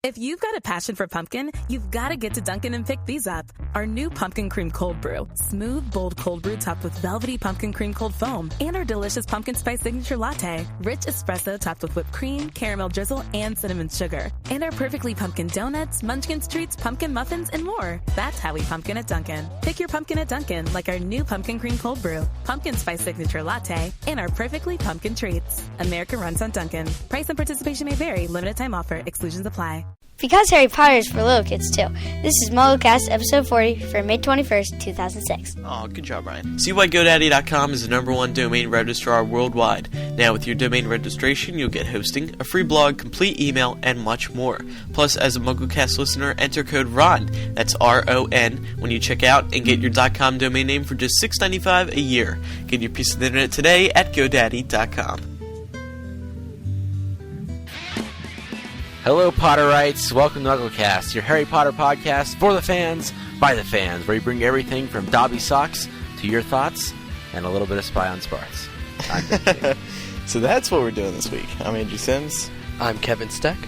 If you've got a passion for pumpkin, you've got to get to Dunkin' and pick these up. Our new Pumpkin Cream Cold Brew. Smooth, bold cold brew topped with velvety pumpkin cream cold foam. And our delicious pumpkin spice signature latte. Rich espresso topped with whipped cream, caramel drizzle, and cinnamon sugar. And our perfectly pumpkin donuts, munchkins treats, pumpkin muffins, and more. That's how we pumpkin at Dunkin'. Pick your pumpkin at Dunkin', like our new Pumpkin Cream Cold Brew, pumpkin spice signature latte, and our perfectly pumpkin treats. America runs on Dunkin'. Price and participation may vary. Limited time offer. Exclusions apply. Because Harry Potter is for little kids, too. This is MuggleCast episode 40 for May 21st, 2006. Oh, good job, Ryan. See why GoDaddy.com is the #1 domain registrar worldwide. Now, with your domain registration, you'll get hosting, a free blog, complete email, and much more. Plus, as a MuggleCast listener, enter code RON, that's R-O-N, when you check out, and get your .com domain name for just $6.95 a year. Get your piece of the internet today at GoDaddy.com. Hello, Potterites. Welcome to MuggleCast, your Harry Potter podcast for the fans, by the fans, where you bring everything from Dobby socks to your thoughts and a little bit of Spy on Spartz. I'm Vinci. So that's what we're doing this week. I'm Andrew Sims. I'm Kevin Steck.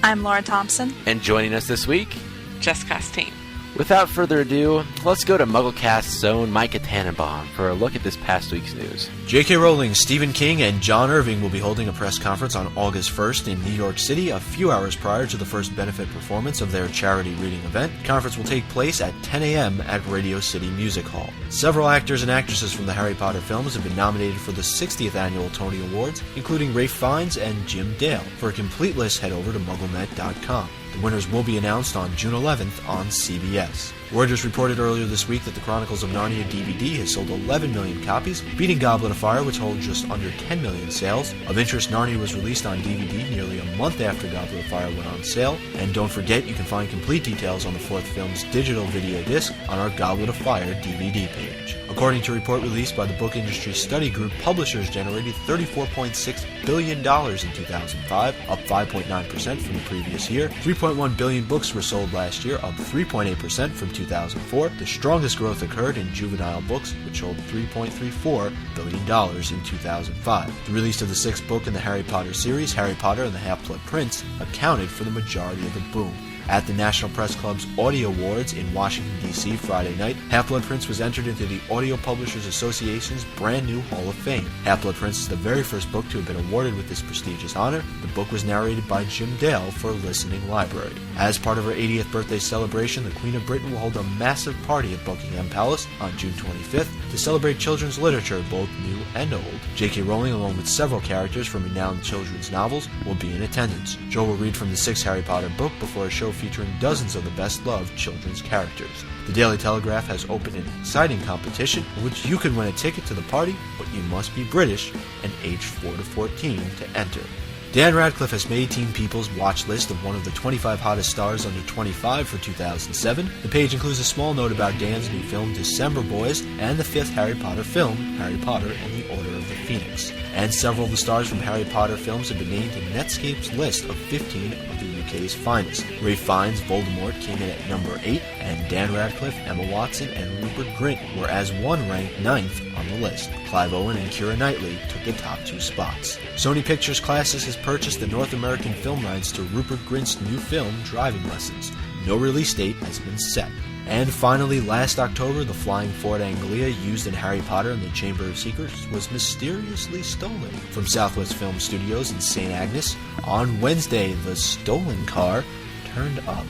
I'm Laura Thompson. And joining us this week, Jess Costain. without further ado, let's go to MuggleCast's own Micah Tannenbaum for a look at this past week's news. J.K. Rowling, Stephen King, and John Irving will be holding a press conference on August 1st in New York City, a few hours prior to the first benefit performance of their charity reading event. The conference will take place at 10 a.m. at Radio City Music Hall. Several actors and actresses from the Harry Potter films have been nominated for the 60th Annual Tony Awards, including Ralph Fiennes and Jim Dale. For a complete list, head over to MuggleNet.com. The winners will be announced on June 11th on CBS. Reuters reported earlier this week that the Chronicles of Narnia DVD has sold 11 million copies, beating Goblet of Fire, which holds just under 10 million sales. Of interest, Narnia was released on DVD nearly a month after Goblet of Fire went on sale. And don't forget, you can find complete details on the fourth film's digital video disc on our Goblet of Fire DVD page. According to a report released by the Book Industry Study Group, publishers generated $34.6 billion in 2005, up 5.9% from the previous year. 3.1 billion books were sold last year, up 3.8% from 2004. The strongest growth occurred in juvenile books, which sold $3.34 billion in 2005. The release of the sixth book in the Harry Potter series, Harry Potter and the Half-Blood Prince, accounted for the majority of the boom. At the National Press Club's Audio Awards in Washington, D.C. Friday night, Half-Blood Prince was entered into the Audio Publishers Association's brand new Hall of Fame. Half-Blood Prince is the very first book to have been awarded with this prestigious honor. The book was narrated by Jim Dale for Listening Library. As part of her 80th birthday celebration, the Queen of Britain will hold a massive party at Buckingham Palace on June 25th to celebrate children's literature, both new and old. J.K. Rowling, along with several characters from renowned children's novels, will be in attendance. Jo will read from the sixth Harry Potter book before a show featuring dozens of the best-loved children's characters. The Daily Telegraph has opened an exciting competition in which you can win a ticket to the party, but you must be British and aged 4 to 14 to enter. Dan Radcliffe has made Teen People's watch list of one of the 25 hottest stars under 25 for 2007. The page includes a small note about Dan's new film December Boys and the fifth Harry Potter film, Harry Potter and the Order of the Phoenix. And several of the stars from Harry Potter films have been named in Netscape's list of 15 of the UK's finest. Ralph Fiennes' Voldemort came in at number 8, and Dan Radcliffe, Emma Watson, and Rupert Grint were as one ranked 9th on the list. Clive Owen and Keira Knightley took the top 2 spots. Sony Pictures Classics has purchased the North American film rights to Rupert Grint's new film, Driving Lessons. No release date has been set. And finally, last October, the flying Ford Anglia used in Harry Potter and the Chamber of Secrets was mysteriously stolen from Southwest Film Studios in St. Agnes. On Wednesday, the stolen car turned up.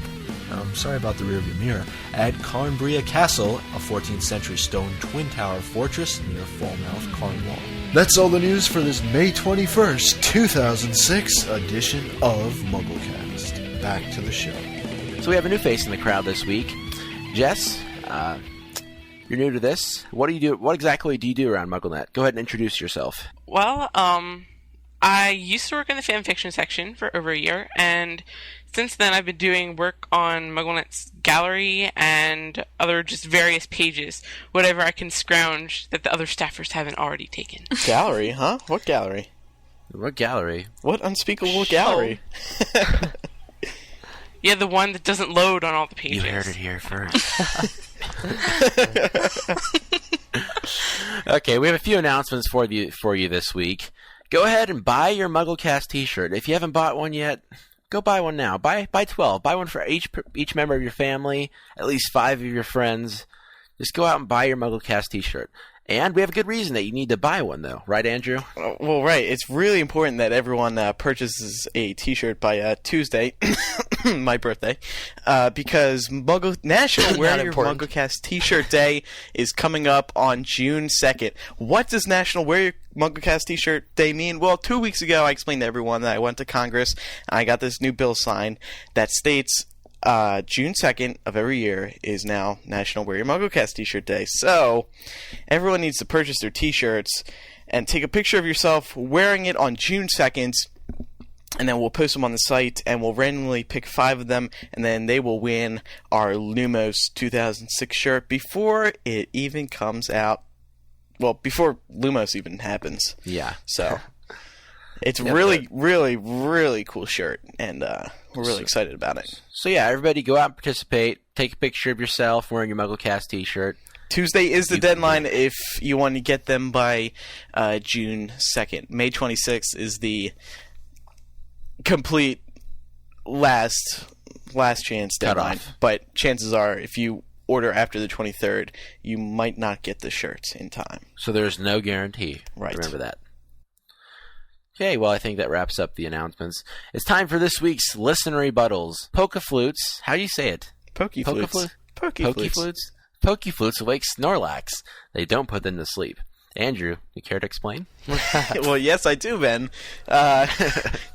I'm sorry about the rearview mirror, at Carnbrea Castle, a 14th century stone twin tower fortress near Falmouth, Cornwall. That's all the news for this May 21st, 2006 edition of MuggleCast. Back to the show. So we have a new face in the crowd this week. Jess, you're new to this. What do you do? What exactly do you do around MuggleNet? Go ahead and introduce yourself. Well, I used to work in the fan fiction section for over a year, and since then I've been doing work on MuggleNet's gallery and other just various pages, whatever I can scrounge that the other staffers haven't already taken. Gallery, huh? What gallery? What gallery? What unspeakable gallery? Yeah, the one that doesn't load on all the pages. You heard it here first. Okay, we have a few announcements for you this week. Go ahead and buy your MuggleCast t-shirt. If you haven't bought one yet, Go buy one now. Buy 12. Buy one for each member of your family, at least 5 of your friends. Just go out and buy your MuggleCast t-shirt. And we have a good reason that you need to buy one, though. Right, Andrew? Well, right. It's really important that everyone purchases a t-shirt by Tuesday, my birthday, because National Wear Your MuggleCast t-shirt day is coming up on June 2nd. What does National Wear Your MuggleCast t-shirt day mean? Well, 2 weeks ago, I explained to everyone that I went to Congress, and I got this new bill signed that states June 2nd of every year is now National Wear Your MuggleCast t-shirt day. So, everyone needs to purchase their t-shirts and take a picture of yourself wearing it on June 2nd, and then we'll post them on the site, and we'll randomly pick 5 of them, and then they will win our Lumos 2006 shirt before it even comes out. Well, before Lumos even happens. Yeah. So, it's really cool shirt, and we're really excited about it. So yeah, everybody go out and participate. Take a picture of yourself wearing your MuggleCast t-shirt. Tuesday is the deadline if you want to get them by June 2nd. May 26th is the complete last chance deadline. But chances are, if you order after the 23rd, you might not get the shirts in time. So there's no guarantee. Right. Remember that. Okay, well, I think that wraps up the announcements. It's time for this week's Listener Rebuttals. Pokeflutes. How do you say it? Pokeflutes. Pokeflutes awake Snorlax. They don't put them to sleep. Andrew, you care to explain? Well, yes, I do, Ben.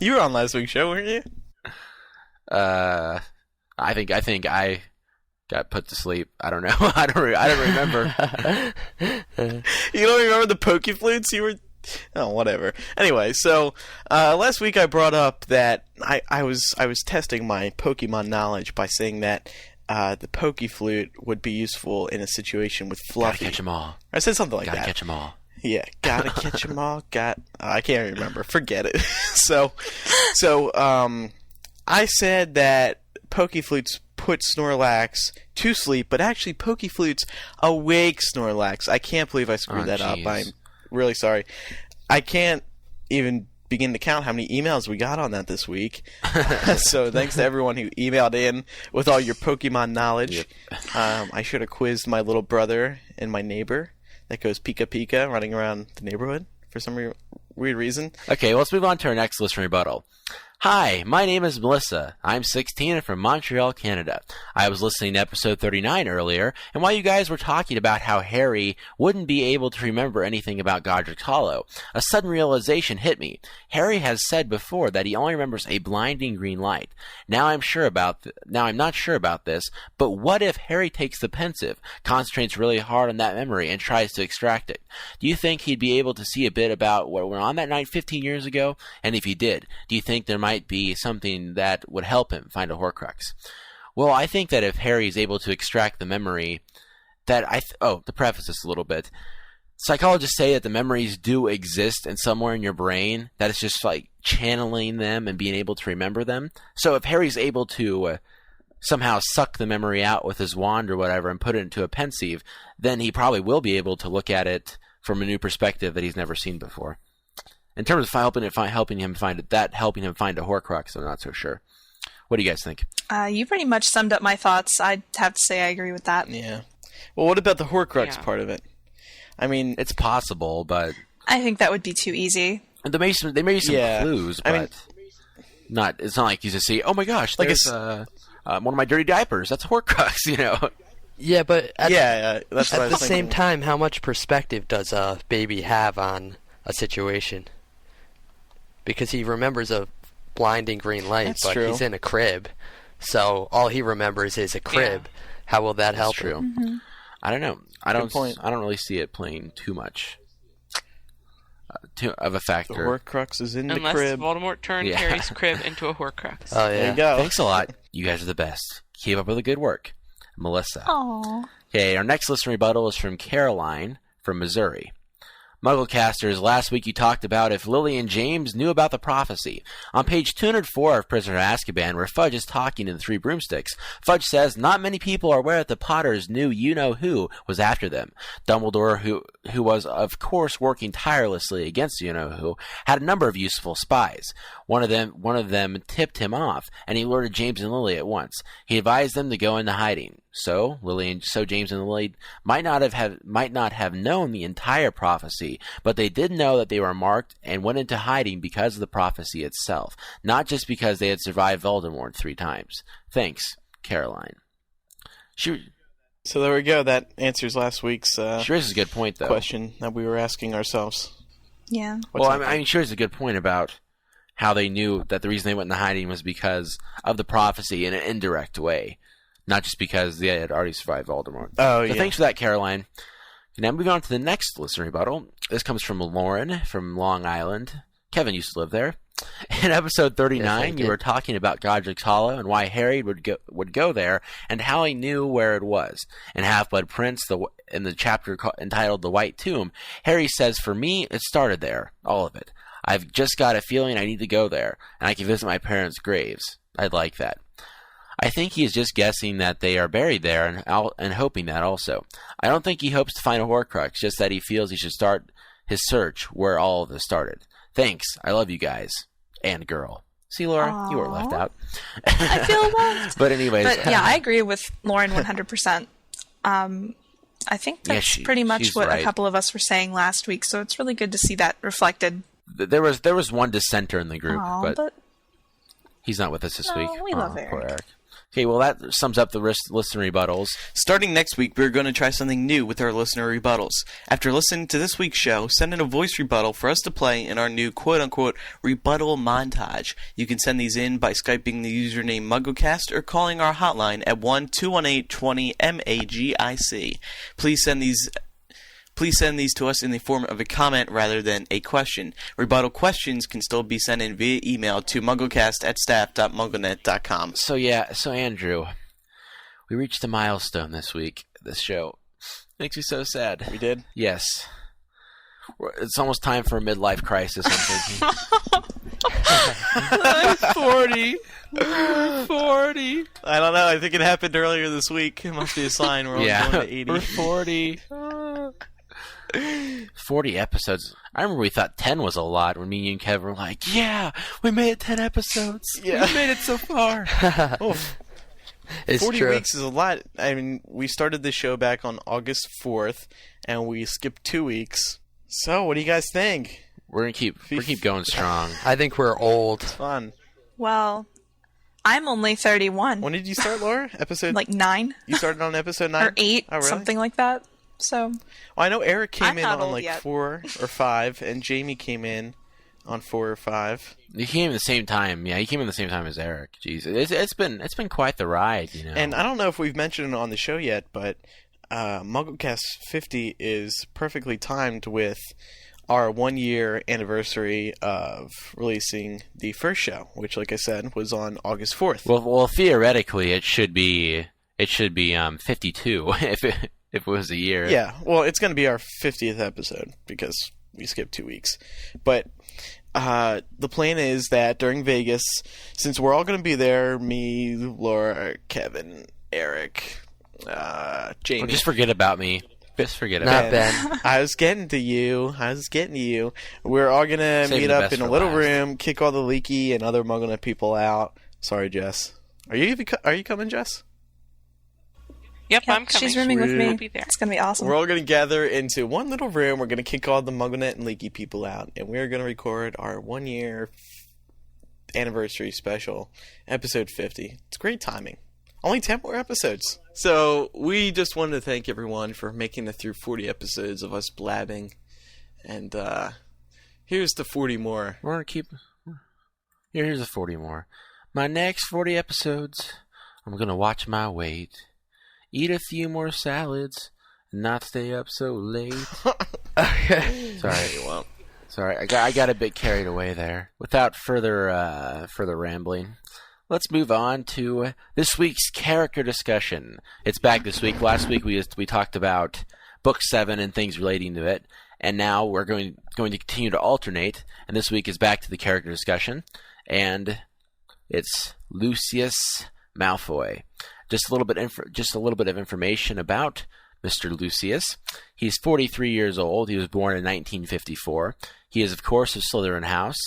You were on last week's show, weren't you? I think I got put to sleep. I don't know. I don't remember. You don't remember the Pokeflutes? You were... Oh, whatever. Anyway, so last week I brought up that I was testing my Pokemon knowledge by saying that the Pokeflute would be useful in a situation with Fluffy. Gotta catch 'em all. I said something like that. Gotta catch 'em all. Yeah, gotta catch 'em all. I can't remember. Forget it. So I said that Pokeflutes put Snorlax to sleep, but actually Pokeflutes awake Snorlax. I can't believe I screwed that up. I'm really sorry. I can't even begin to count how many emails we got on that this week. So thanks to everyone who emailed in with all your Pokemon knowledge. Yep. I should have quizzed my little brother and my neighbor that goes Pika Pika running around the neighborhood for some weird reason. Okay, well, let's move on to our next listener rebuttal. Hi, my name is Melissa. I'm 16 and from Montreal, Canada. I was listening to episode 39 earlier, and while you guys were talking about how Harry wouldn't be able to remember anything about Godric's Hollow, a sudden realization hit me. Harry has said before that he only remembers a blinding green light. Now I'm not sure about this, but what if Harry takes the pensive, concentrates really hard on that memory, and tries to extract it? Do you think he'd be able to see a bit about what went on that night 15 years ago? And if he did, do you think there might be something that would help him find a Horcrux? Well, I think that if Harry is able to extract the memory, to preface this a little bit, psychologists say that the memories do exist and somewhere in your brain, that it's just like channeling them and being able to remember them. So if Harry's able to somehow suck the memory out with his wand or whatever and put it into a pensieve, then he probably will be able to look at it from a new perspective that he's never seen before. In terms of helping him find a Horcrux, I'm not so sure. What do you guys think? You pretty much summed up my thoughts. I'd have to say I agree with that. Yeah. Well, what about the Horcrux part of it? I mean, it's possible, but I think that would be too easy. They may use some clues, but it's not like you just see, oh my gosh, there's one of my dirty diapers. That's a Horcrux, you know. Yeah, but at that's at the same time, how much perspective does a baby have on a situation? Because he remembers a blinding green light, but he's in a crib, so all he remembers is a crib. Yeah. How will that help him? Mm-hmm. I don't know. I don't really see it playing too much of a factor. The Horcrux is in the crib. Unless Voldemort turned Harry's crib into a Horcrux. Oh, yeah. There you go. Thanks a lot. You guys are the best. Keep up with the good work. Melissa. Aww. Okay, our next listener rebuttal is from Caroline from Missouri. MuggleCasters, last week you talked about if Lily and James knew about the prophecy. On page 204 of Prisoner of Azkaban, where Fudge is talking to the Three Broomsticks, Fudge says, not many people are aware that the Potters knew you-know-who was after them. Dumbledore, who was, of course, working tirelessly against you-know-who, had a number of useful spies. One of them tipped him off, and he alerted James and Lily at once. He advised them to go into hiding. So James and Lily might not have known the entire prophecy, but they did know that they were marked and went into hiding because of the prophecy itself, not just because they had survived Voldemort 3 times. Thanks, Caroline. So there we go. That answers last week's she raises a good point, though. Question that we were asking ourselves. Yeah. She raises a good point about how they knew that the reason they went into hiding was because of the prophecy in an indirect way. Not just because they had already survived Voldemort. Oh, so thanks for that, Caroline. Now moving on to the next listener rebuttal. This comes from Lauren from Long Island. Kevin used to live there. In episode 39, you were talking about Godric's Hollow and why Harry would go there and how he knew where it was. In Half-Blood Prince, in the chapter entitled The White Tomb, Harry says, for me, it started there. All of it. I've just got a feeling I need to go there, and I can visit my parents' graves. I'd like that. I think he is just guessing that they are buried there and hoping that also. I don't think he hopes to find a Horcrux, just that he feels he should start his search where all of this started. Thanks. I love you guys. And girl. See, Laura, Aww. You were left out. I feel loved. But anyways. But yeah, I agree with Lauren 100%. I think that's pretty much what a couple of us were saying last week, so it's really good to see that reflected. There was one dissenter in the group, but he's not with us this week. We love Poor Eric. Okay, well, that sums up the listener rebuttals. Starting next week, we're going to try something new with our listener rebuttals. After listening to this week's show, send in a voice rebuttal for us to play in our new quote-unquote rebuttal montage. You can send these in by Skyping the username MuggleCast or calling our hotline at 1-218-20-MAGIC. Please send these to us in the form of a comment rather than a question. Rebuttal questions can still be sent in via email to mugglecast@staff.mugglenet.com. So Andrew, we reached a milestone this week, this show. Makes me so sad. We did? Yes. It's almost time for a midlife crisis, I'm thinking. I'm 40. We're 40. I don't know. I think it happened earlier this week. It must be a sign we're only going to 80. We're 40. 40 episodes. I remember we thought 10 was a lot when me and you and Kevin were like, yeah, we made it 10 episodes. Yeah. We made it so far. 40 weeks is a lot. I mean, we started this show back on August 4th, and we skipped 2 weeks. So, what do you guys think? We're gonna keep going strong. I think we're old. It's fun. Well, I'm only 31. When did you start, Laura? Episode? Like 9. You started on episode 9? Or 8, oh, really? something like that. So, well, I know Eric came in on like yet. 4 or 5, and Jamie came in on 4 or 5. He came at the same time. Yeah, he came in the same time as Eric. Jeez, it's been quite the ride, you know. And I don't know if we've mentioned it on the show yet, but MuggleCast 50 is perfectly timed with our 1-year anniversary of releasing the first show, which, like I said, was on August 4th. Well, theoretically, it should be 52 if it was a year. Yeah, well, it's going to be our 50th episode because we skipped 2 weeks. But the plan is that during Vegas, since we're all going to be there, me, Laura, Kevin, Eric, Jamie. Well, just forget about me. Just forget about Ben. I was getting to you. We're all going to meet up in a little room, kick all the Leaky and other MuggleNet people out. Sorry, Jess. Are you coming, Jess? Yep, I'm coming. She's rooming with me. I'll be there. It's going to be awesome. We're all going to gather into one little room. We're going to kick all the MuggleNet and Leaky people out, and we're going to record our 1-year anniversary special, episode 50. It's great timing. Only 10 more episodes. So we just wanted to thank everyone for making it through 40 episodes of us blabbing. And here's the 40 more. We're going to keep... Here's the 40 more. My next 40 episodes, I'm going to watch my weight, eat a few more salads, and not stay up so late. Sorry, I got a bit carried away there. Without further rambling, let's move on to this week's character discussion. It's back this week. Last week we talked about Book 7 and things relating to it. And now we're going to continue to alternate, and this week is back to the character discussion, and it's Lucius Malfoy. Just a little bit of information about Mr. Lucius. He's 43 years old. He was born in 1954. He is, of course, of Slytherin House.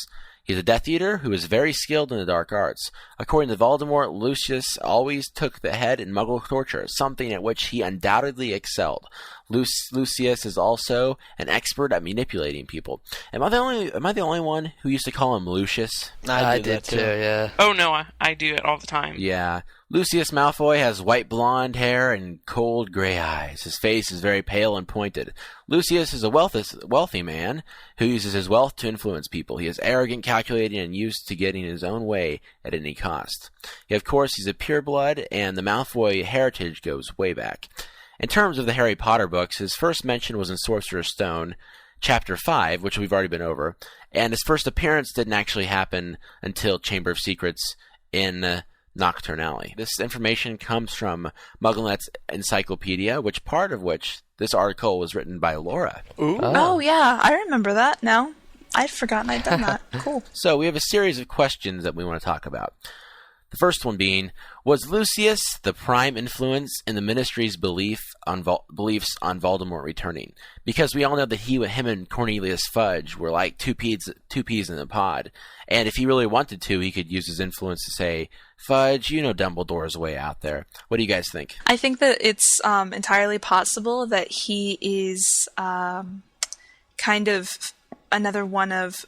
He's a Death Eater who is very skilled in the dark arts. According to Voldemort, Lucius always took the head in Muggle torture, something at which he undoubtedly excelled. Lucius is also an expert at manipulating people. Am I the only one who used to call him Lucius? I did too, yeah. Oh no, I do it all the time. Yeah. Lucius Malfoy has white blonde hair and cold gray eyes. His face is very pale and pointed. Lucius is a wealthy man who uses his wealth to influence people. He is arrogant, calculating, and used to getting his own way at any cost. Of course, he's a pureblood, and the Malfoy heritage goes way back. In terms of the Harry Potter books, his first mention was in Sorcerer's Stone, Chapter 5, which we've already been over, and his first appearance didn't actually happen until Chamber of Secrets in Nocturne Alley. This information comes from MuggleNet's encyclopedia, which this article was written by Laura. Ooh. Oh, yeah, I remember that now. I'd forgotten I'd done that. Cool. So we have a series of questions that we want to talk about. The first one being, was Lucius the prime influence in the Ministry's beliefs on Voldemort returning? Because we all know that him and Cornelius Fudge were like two peas in a pod. And if he really wanted to, he could use his influence to say, Fudge, you know Dumbledore's way out there. What do you guys think? I think that it's entirely possible that he is kind of another one of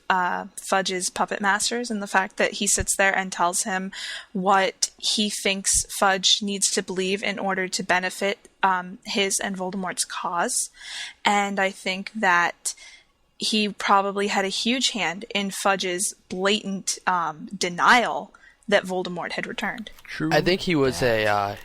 Fudge's puppet masters, and the fact that he sits there and tells him what he thinks Fudge needs to believe in order to benefit his and Voldemort's cause. And I think that he probably had a huge hand in Fudge's blatant denial that Voldemort had returned. True. I think he was a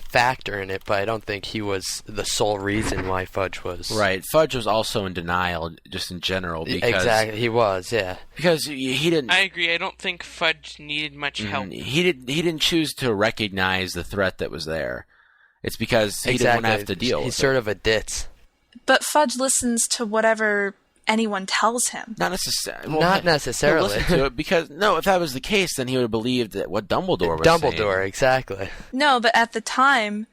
factor in it, but I don't think he was the sole reason why Fudge was. Right. Fudge was also in denial, just in general. Because, exactly, he was, yeah. Because he didn't. I agree. I don't think Fudge needed much help. He didn't choose to recognize the threat that was there. It's because he didn't want to have to deal with it. He's sort of a ditz. But Fudge listens to whatever anyone tells him. Not necessarily. Well, Not necessarily. Listen to it because if that was the case, then he would have believed that what Dumbledore was saying. Exactly. No, but at the time,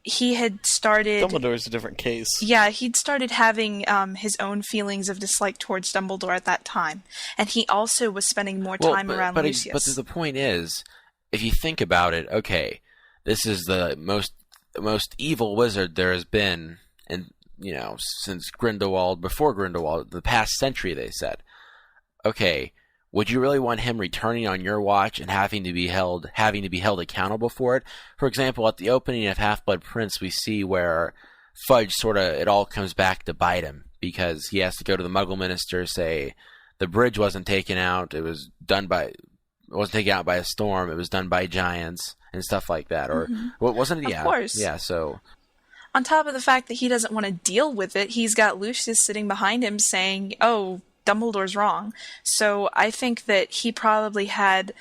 he had started. Dumbledore's a different case. Yeah, he'd started having his own feelings of dislike towards Dumbledore at that time, and he also was spending more time around Lucius. But the point is, if you think about it, okay, this is the most evil wizard there has been, and since Grindelwald, before Grindelwald, the past century, they said. Okay, would you really want him returning on your watch and having to be held accountable for it? For example, at the opening of Half-Blood Prince, we see where Fudge it all comes back to bite him, because he has to go to the Muggle Minister, say, the bridge wasn't taken out, it wasn't taken out by a storm, it was done by giants, and stuff like that. Or, wasn't it? Yeah. Of course. Yeah, so... On top of the fact that he doesn't want to deal with it, he's got Lucius sitting behind him saying, oh, Dumbledore's wrong. So I think that he probably had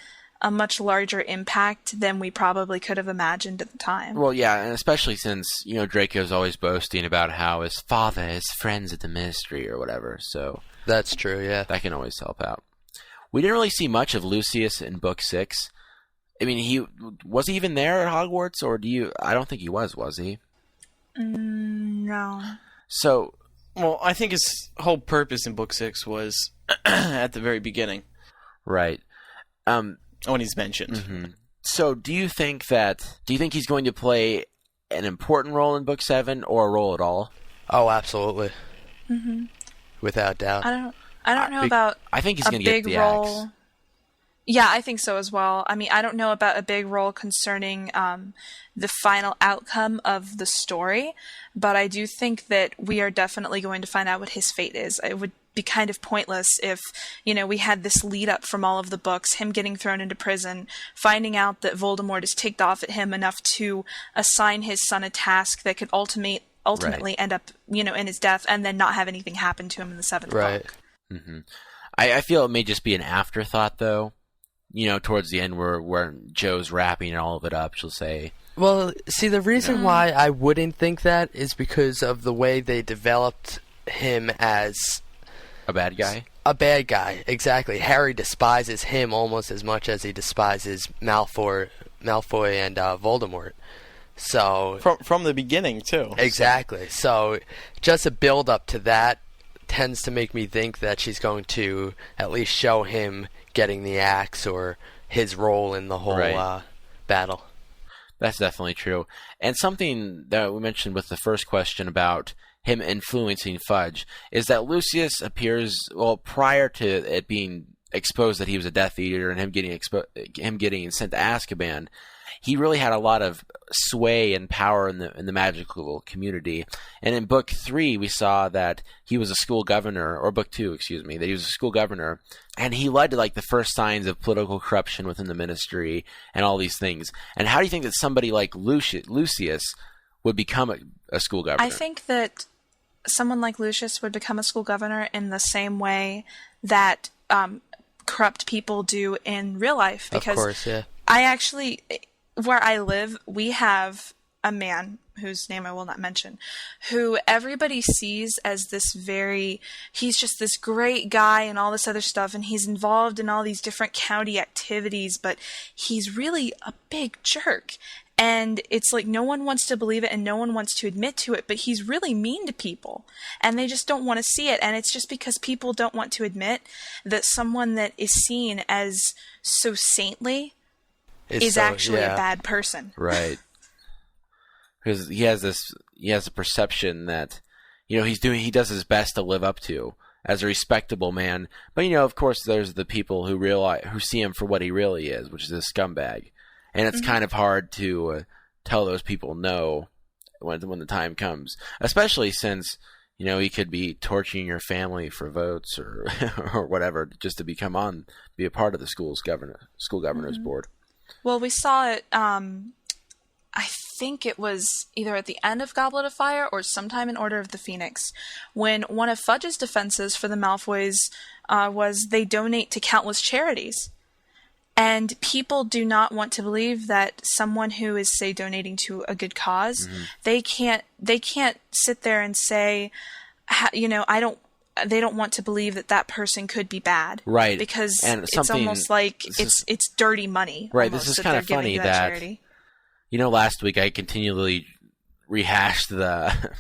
a much larger impact than we probably could have imagined at the time. Well, yeah, and especially since, Draco's always boasting about how his father is friends at the Ministry or whatever, so... That's true, yeah. That can always help out. We didn't really see much of Lucius in Book 6. I mean, was he even there at Hogwarts, or I don't think he was he? No. So, well, I think his whole purpose in Book 6 was at the very beginning. Right. When he's mentioned. Mm-hmm. So, do you think he's going to play an important role in Book 7 or a role at all? Oh, absolutely. Mm-hmm. Without doubt. I don't know about I think he's going to get the role. axe. Yeah, I think so as well. I mean, I don't know about a big role concerning the final outcome of the story, but I do think that we are definitely going to find out what his fate is. It would be kind of pointless if, we had this lead up from all of the books, him getting thrown into prison, finding out that Voldemort is ticked off at him enough to assign his son a task that could ultimately end up, in his death, and then not have anything happen to him in the 7th book. Mm-hmm. I feel it may just be an afterthought, though. Towards the end where Joe's wrapping all of it up, she'll say... Well, see, the reason why I wouldn't think that is because of the way they developed him as a bad guy. A bad guy, exactly. Harry despises him almost as much as he despises Malfoy and Voldemort. So from the beginning too. Exactly. So just a build up to that tends to make me think that she's going to at least show him getting the axe or his role in the whole battle. That's definitely true. And something that we mentioned with the first question about him influencing Fudge is that Lucius appears, well, prior to it being exposed that he was a Death Eater and him getting sent to Azkaban, he really had a lot of sway and power in the magical community. And in Book 3, we saw that he was a school governor, or Book 2, excuse me, that he was a school governor, and he led to like the first signs of political corruption within the ministry and all these things. And how do you think that somebody like Lucius would become a school governor? I think that someone like Lucius would become a school governor in the same way that corrupt people do in real life. Because of course, yeah. Where I live, we have a man whose name I will not mention, who everybody sees as he's just this great guy and all this other stuff, and he's involved in all these different county activities, but he's really a big jerk. And it's like no one wants to believe it and no one wants to admit to it, but he's really mean to people and they just don't want to see it. And it's just because people don't want to admit that someone that is seen as so saintly is actually a bad person. Right. Because he has a perception that, he does his best to live up to as a respectable man. But, of course, there's the people who see him for what he really is, which is a scumbag. And it's kind of hard to tell those people no when the time comes, especially since, he could be torturing your family for votes or or whatever just to be a part of the school governor's board. Well, we saw it, I think it was either at the end of Goblet of Fire or sometime in Order of the Phoenix, when one of Fudge's defenses for the Malfoys was they donate to countless charities. And people do not want to believe that someone who is, say, donating to a good cause, they can't sit there and say, they don't want to believe that person could be bad. Right. Because it's almost like it's dirty money. Right. This is kind of funny that, last week I continually rehashed the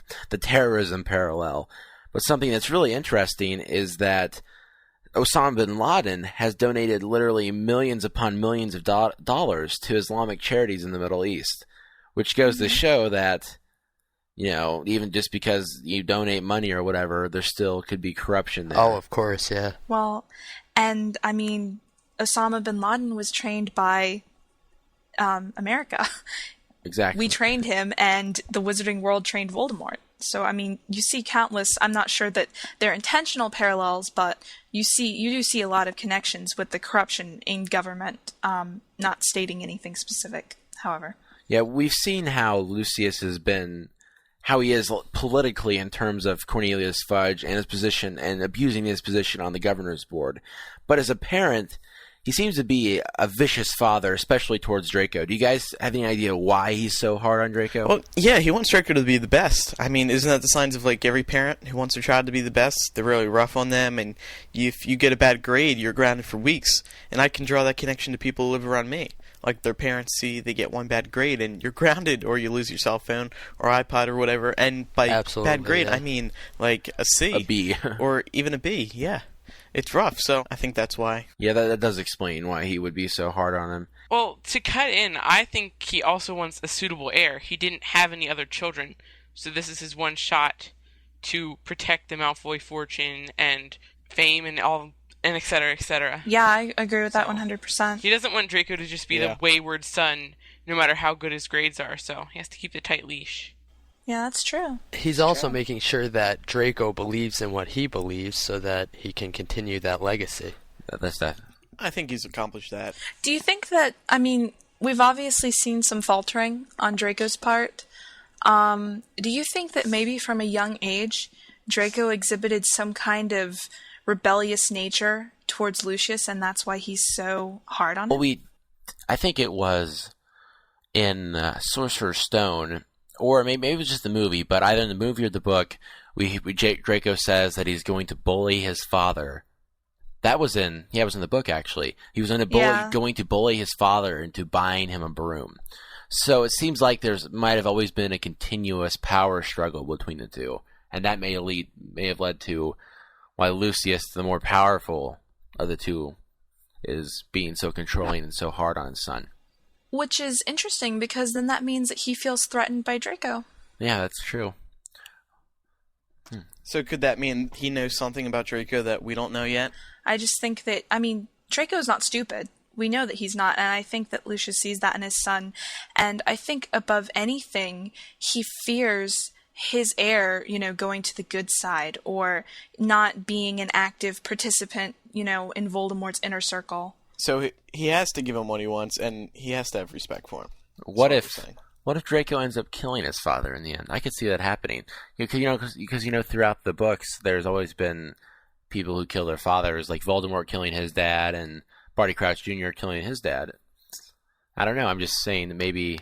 terrorism parallel. But something that's really interesting is that Osama bin Laden has donated literally millions upon millions of dollars to Islamic charities in the Middle East, which goes to show that, even just because you donate money or whatever, there still could be corruption there. Oh, of course, yeah. Well, and I mean, Osama bin Laden was trained by America. Exactly. We trained him, and the Wizarding World trained Voldemort. So, I mean, you see countless, I'm not sure that they're intentional parallels, but you do see a lot of connections with the corruption in government, not stating anything specific, however. Yeah, we've seen how Lucius how he is politically in terms of Cornelius Fudge and his position and abusing his position on the governor's board. But as a parent, he seems to be a vicious father, especially towards Draco. Do you guys have any idea why he's so hard on Draco? Well, yeah, he wants Draco to be the best. I mean, isn't that the signs of, every parent who wants their child to be the best? They're really rough on them, and if you get a bad grade, you're grounded for weeks. And I can draw that connection to people who live around me. Like, their parents see they get one bad grade, and you're grounded, or you lose your cell phone, or iPod, or whatever. And by bad grade, I mean, a C. A B. Or even a B, yeah. It's rough, so I think that's why. Yeah, that does explain why he would be so hard on him. Well, to cut in, I think he also wants a suitable heir. He didn't have any other children, so this is his one shot to protect the Malfoy fortune and fame and all, and et cetera, et cetera. Yeah, I agree with that 100%. He doesn't want Draco to just be the wayward son, no matter how good his grades are, so he has to keep the tight leash. Yeah, that's true. He's also making sure that Draco believes in what he believes so that he can continue that legacy. That's that. I think he's accomplished that. Do you think that, we've obviously seen some faltering on Draco's part. Do you think that maybe from a young age, Draco exhibited some kind of rebellious nature towards Lucius, and that's why he's so hard on him? Well, I think it was in Sorcerer's Stone, or maybe it was just the movie, but either in the movie or the book, Draco says that he's going to bully his father. That was in the book, actually. He was going to bully his father into buying him a broom. So it seems like might have always been a continuous power struggle between the two, and that may have led to why Lucius, the more powerful of the two, is being so controlling and so hard on his son. Which is interesting, because then that means that he feels threatened by Draco. Yeah, that's true. So could that mean he knows something about Draco that we don't know yet? I just think that, Draco's not stupid. We know that he's not, and I think that Lucius sees that in his son. And I think above anything, he fears his heir, going to the good side, or not being an active participant, in Voldemort's inner circle. So he has to give him what he wants, and he has to have respect for him. What if Draco ends up killing his father in the end? I could see that happening. Because throughout the books, there's always been people who kill their fathers, like Voldemort killing his dad, and Barty Crouch Jr. killing his dad. I don't know. I'm just saying that maybe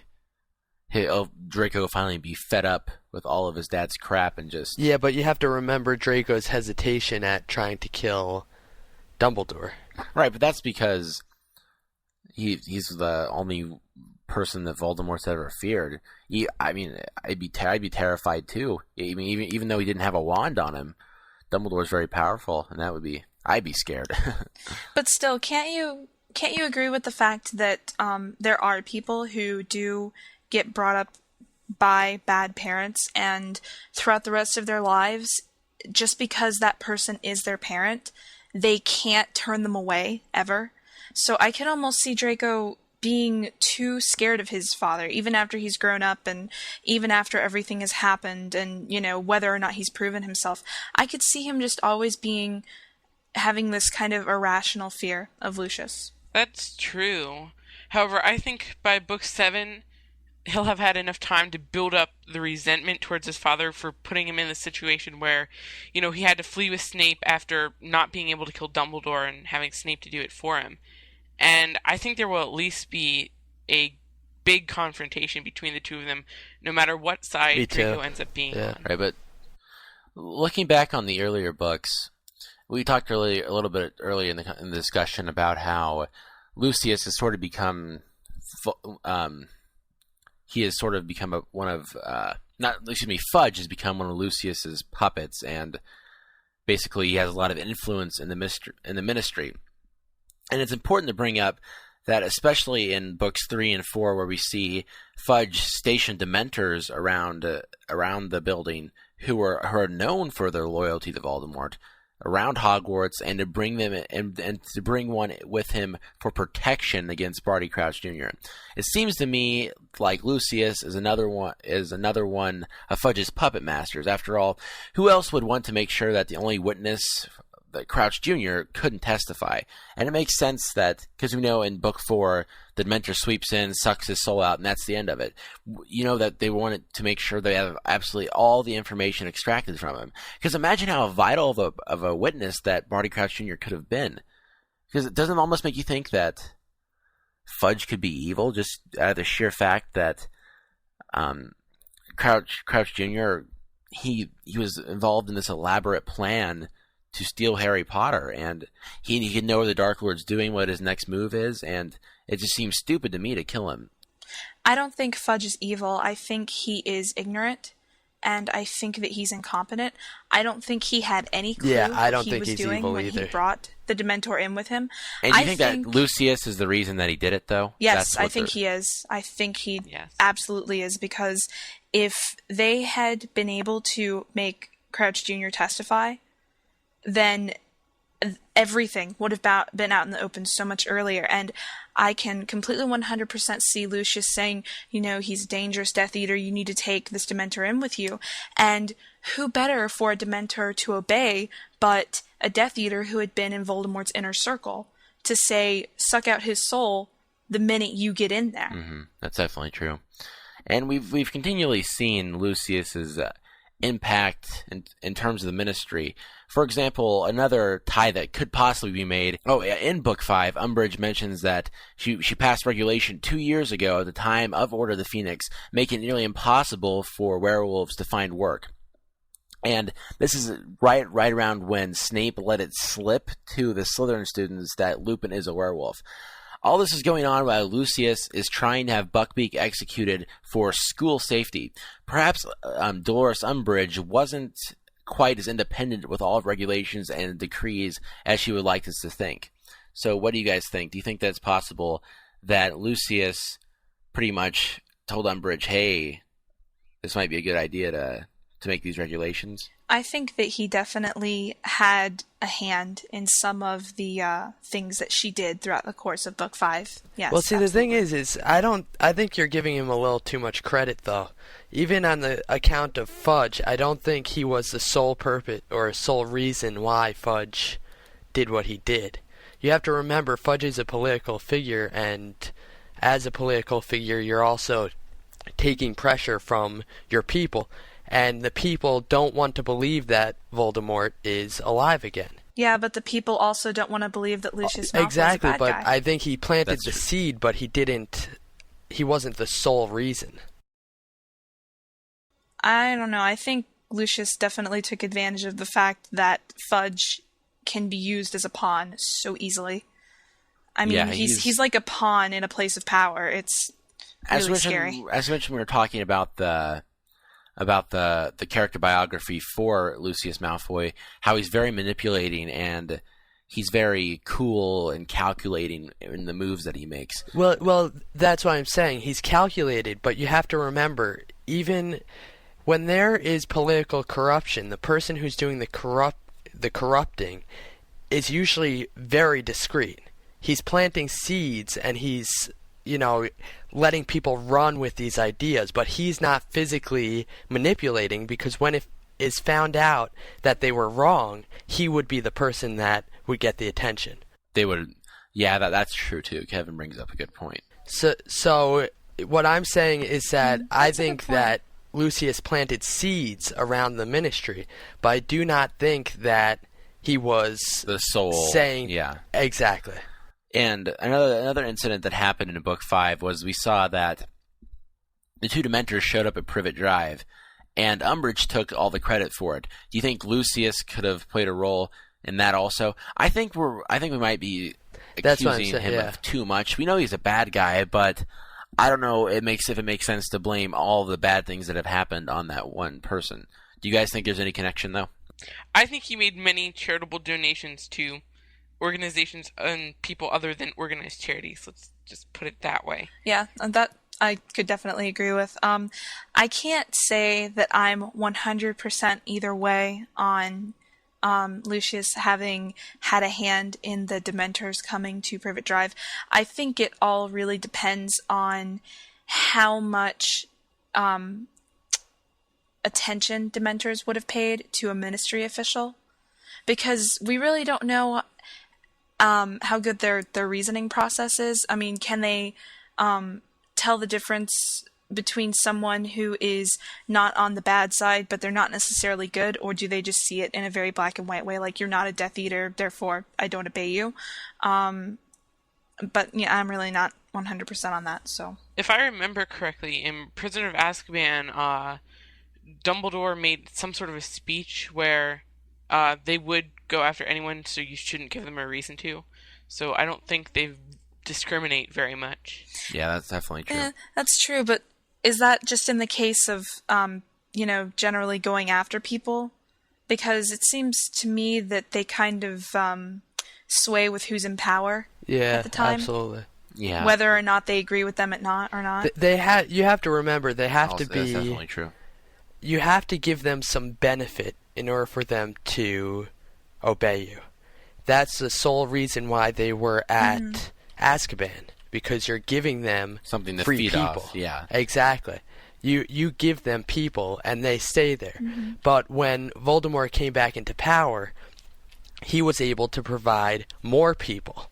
Draco will finally be fed up with all of his dad's crap and just... Yeah, but you have to remember Draco's hesitation at trying to kill Dumbledore. Right, but that's because he's the only person that Voldemort's ever feared. I'd be terrified too. Even though he didn't have a wand on him, Dumbledore's very powerful, and I'd be scared. But still, can't you agree with the fact that there are people who do get brought up by bad parents, and throughout the rest of their lives, just because that person is their parent, they can't turn them away ever? So I can almost see Draco being too scared of his father, even after he's grown up, and even after everything has happened, and whether or not he's proven himself. I could see him just always having this kind of irrational fear of Lucius. That's true. However, I think by book 7, he'll have had enough time to build up the resentment towards his father for putting him in the situation where, he had to flee with Snape after not being able to kill Dumbledore and having Snape to do it for him. And I think there will at least be a big confrontation between the two of them, no matter what side Draco ends up being on. Right, but looking back on the earlier books, we talked a little bit earlier in the discussion about how Lucius has sort of become... he has sort of become Fudge has become one of Lucius's puppets, and basically he has a lot of influence in the ministry. And it's important to bring up that, especially in books 3 and 4, where we see Fudge station Dementors around the building, who are known for their loyalty to Voldemort, around Hogwarts, and to bring them and to bring one with him for protection against Barty Crouch Jr. It seems to me like Lucius is another one of Fudge's puppet masters. After all, who else would want to make sure that the only witness that Crouch Jr. couldn't testify? And it makes sense that, because we know in book 4, the Dementor sweeps in, sucks his soul out, and that's the end of it. That they wanted to make sure they have absolutely all the information extracted from him. Because imagine how vital of a witness that Barty Crouch Jr. could have been. Because it doesn't almost make you think that Fudge could be evil, just out of the sheer fact that Crouch Jr., he was involved in this elaborate plan to steal Harry Potter, and he can know where the Dark Lord's doing, what his next move is, and it just seems stupid to me to kill him. I don't think Fudge is evil. I think he is ignorant, and I think that he's incompetent. I don't think he had any clue what he was doing when he brought the Dementor in with him. And you think that Lucius is the reason that he did it, though? Yes, I think he is. I think he absolutely is, because if they had been able to make Crouch Jr. testify, then everything would have been out in the open so much earlier. And I can completely 100% see Lucius saying, he's a dangerous Death Eater, you need to take this Dementor in with you. And who better for a Dementor to obey but a Death Eater who had been in Voldemort's inner circle to say, suck out his soul the minute you get in there. Mm-hmm. That's definitely true. And we've continually seen Lucius's impact in terms of the ministry. For example, another tie that could possibly be made. In Book 5, Umbridge mentions that she passed regulation 2 years ago at the time of Order of the Phoenix, making it nearly impossible for werewolves to find work. And this is right around when Snape let it slip to the Slytherin students that Lupin is a werewolf. All this is going on while Lucius is trying to have Buckbeak executed for school safety. Perhaps Dolores Umbridge wasn't quite as independent with all regulations and decrees as she would like us to think. So what do you guys think? Do you think that it's possible that Lucius pretty much told Umbridge, hey, this might be a good idea to make these regulations? I think that he definitely had a hand in some of the things that she did throughout the course of Book 5. Yes. Well, see, absolutely. the thing is I think you're giving him a little too much credit, though. Even on the account of Fudge, I don't think he was the sole purpose or sole reason why Fudge did what he did. You have to remember, Fudge is a political figure, and as a political figure, you're also taking pressure from your people. And the people don't want to believe that Voldemort is alive again. Yeah, but the people also don't want to believe that Lucius Malfoy exactly, is a bad but guy. I think he planted the seed, but he wasn't the sole reason. I don't know. I think Lucius definitely took advantage of the fact that Fudge can be used as a pawn so easily. I mean, he's like a pawn in a place of power. It's really scary. As mentioned, we were talking about the character biography for Lucius Malfoy, how he's very manipulating and he's very cool and calculating in the moves that he makes. Well, that's what I'm saying. He's calculated, but you have to remember, even when there is political corruption, the person who's doing the corrupting is usually very discreet. He's planting seeds and he's, letting people run with these ideas, but he's not physically manipulating, because when it is found out that they were wrong, he would be the person that would get the attention. They would, yeah, that's true too. Kevin brings up a good point. So what I'm saying is that I think that Lucius planted seeds around the ministry, but I do not think that he was the soul saying, yeah, exactly. And another incident that happened in Book 5 was we saw that the two Dementors showed up at Privet Drive, and Umbridge took all the credit for it. Do you think Lucius could have played a role in that also? I think we might be accusing him of too much. We know he's a bad guy, but I don't know if it makes sense to blame all the bad things that have happened on that one person. Do you guys think there's any connection, though? I think he made many charitable donations to organizations and people other than organized charities. Let's just put it that way. Yeah, and that I could definitely agree with. I can't say that I'm 100% either way on Lucius having had a hand in the Dementors coming to Privet Drive. I think it all really depends on how much attention Dementors would have paid to a ministry official, because we really don't know how good their reasoning process is. I mean, can they tell the difference between someone who is not on the bad side, but they're not necessarily good, or do they just see it in a very black and white way, like you're not a Death Eater, therefore I don't obey you? But yeah, I'm really not 100% on that. So, if I remember correctly, in Prisoner of Azkaban, Dumbledore made some sort of a speech where they would go after anyone, so you shouldn't give them a reason to. So I don't think they discriminate very much. Yeah, that's definitely true. That's true, but is that just in the case of, generally going after people? Because it seems to me that they kind of sway with who's in power at the time. Absolutely. Yeah. Whether or not they agree with them or not. You have to remember, they have to be... That's definitely true. You have to give them some benefit in order for them to obey you. That's the sole reason why they were at Azkaban, because you're giving them something to free feed people. Off. Yeah, exactly. You give them people and they stay there. But when Voldemort came back into power, he was able to provide more people,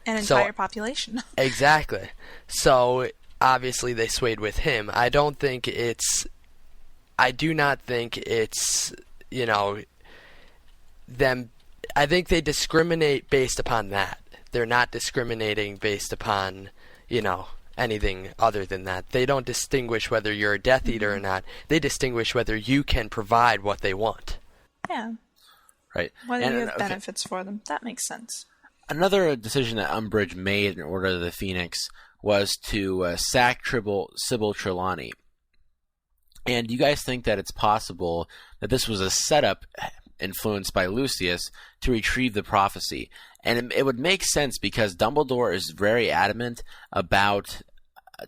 an entire population. Exactly. So obviously they swayed with him. I do not think it's them. I think they discriminate based upon that. They're not discriminating based upon, anything other than that. They don't distinguish whether you're a Death Eater or not. They distinguish whether you can provide what they want. Yeah. Right. Whether you have benefits for them. That makes sense. Another decision that Umbridge made in Order of the Phoenix was to sack Sybil Trelawney. And you guys think that it's possible that this was a setup influenced by Lucius to retrieve the prophecy. And it would make sense because Dumbledore is very adamant about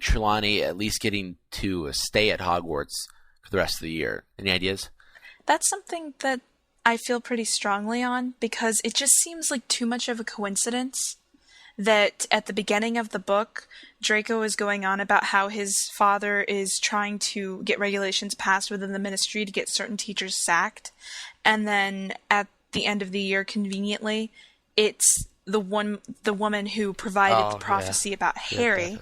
Trelawney at least getting to stay at Hogwarts for the rest of the year. Any ideas? That's something that I feel pretty strongly on because it just seems like too much of a coincidence that at the beginning of the book, Draco is going on about how his father is trying to get regulations passed within the ministry to get certain teachers sacked. And then at the end of the year, conveniently, it's the woman who provided the prophecy about Harry.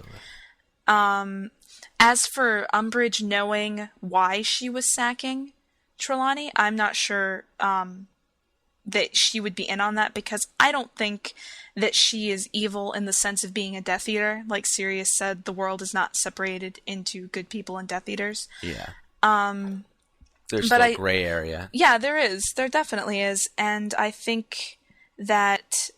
As for Umbridge knowing why she was sacking Trelawney, I'm not sure that she would be in on that because I don't think that she is evil in the sense of being a Death Eater. Like Sirius said, the world is not separated into good people and Death Eaters. Yeah. There's still a gray area. Yeah, there is. There definitely is. And I think that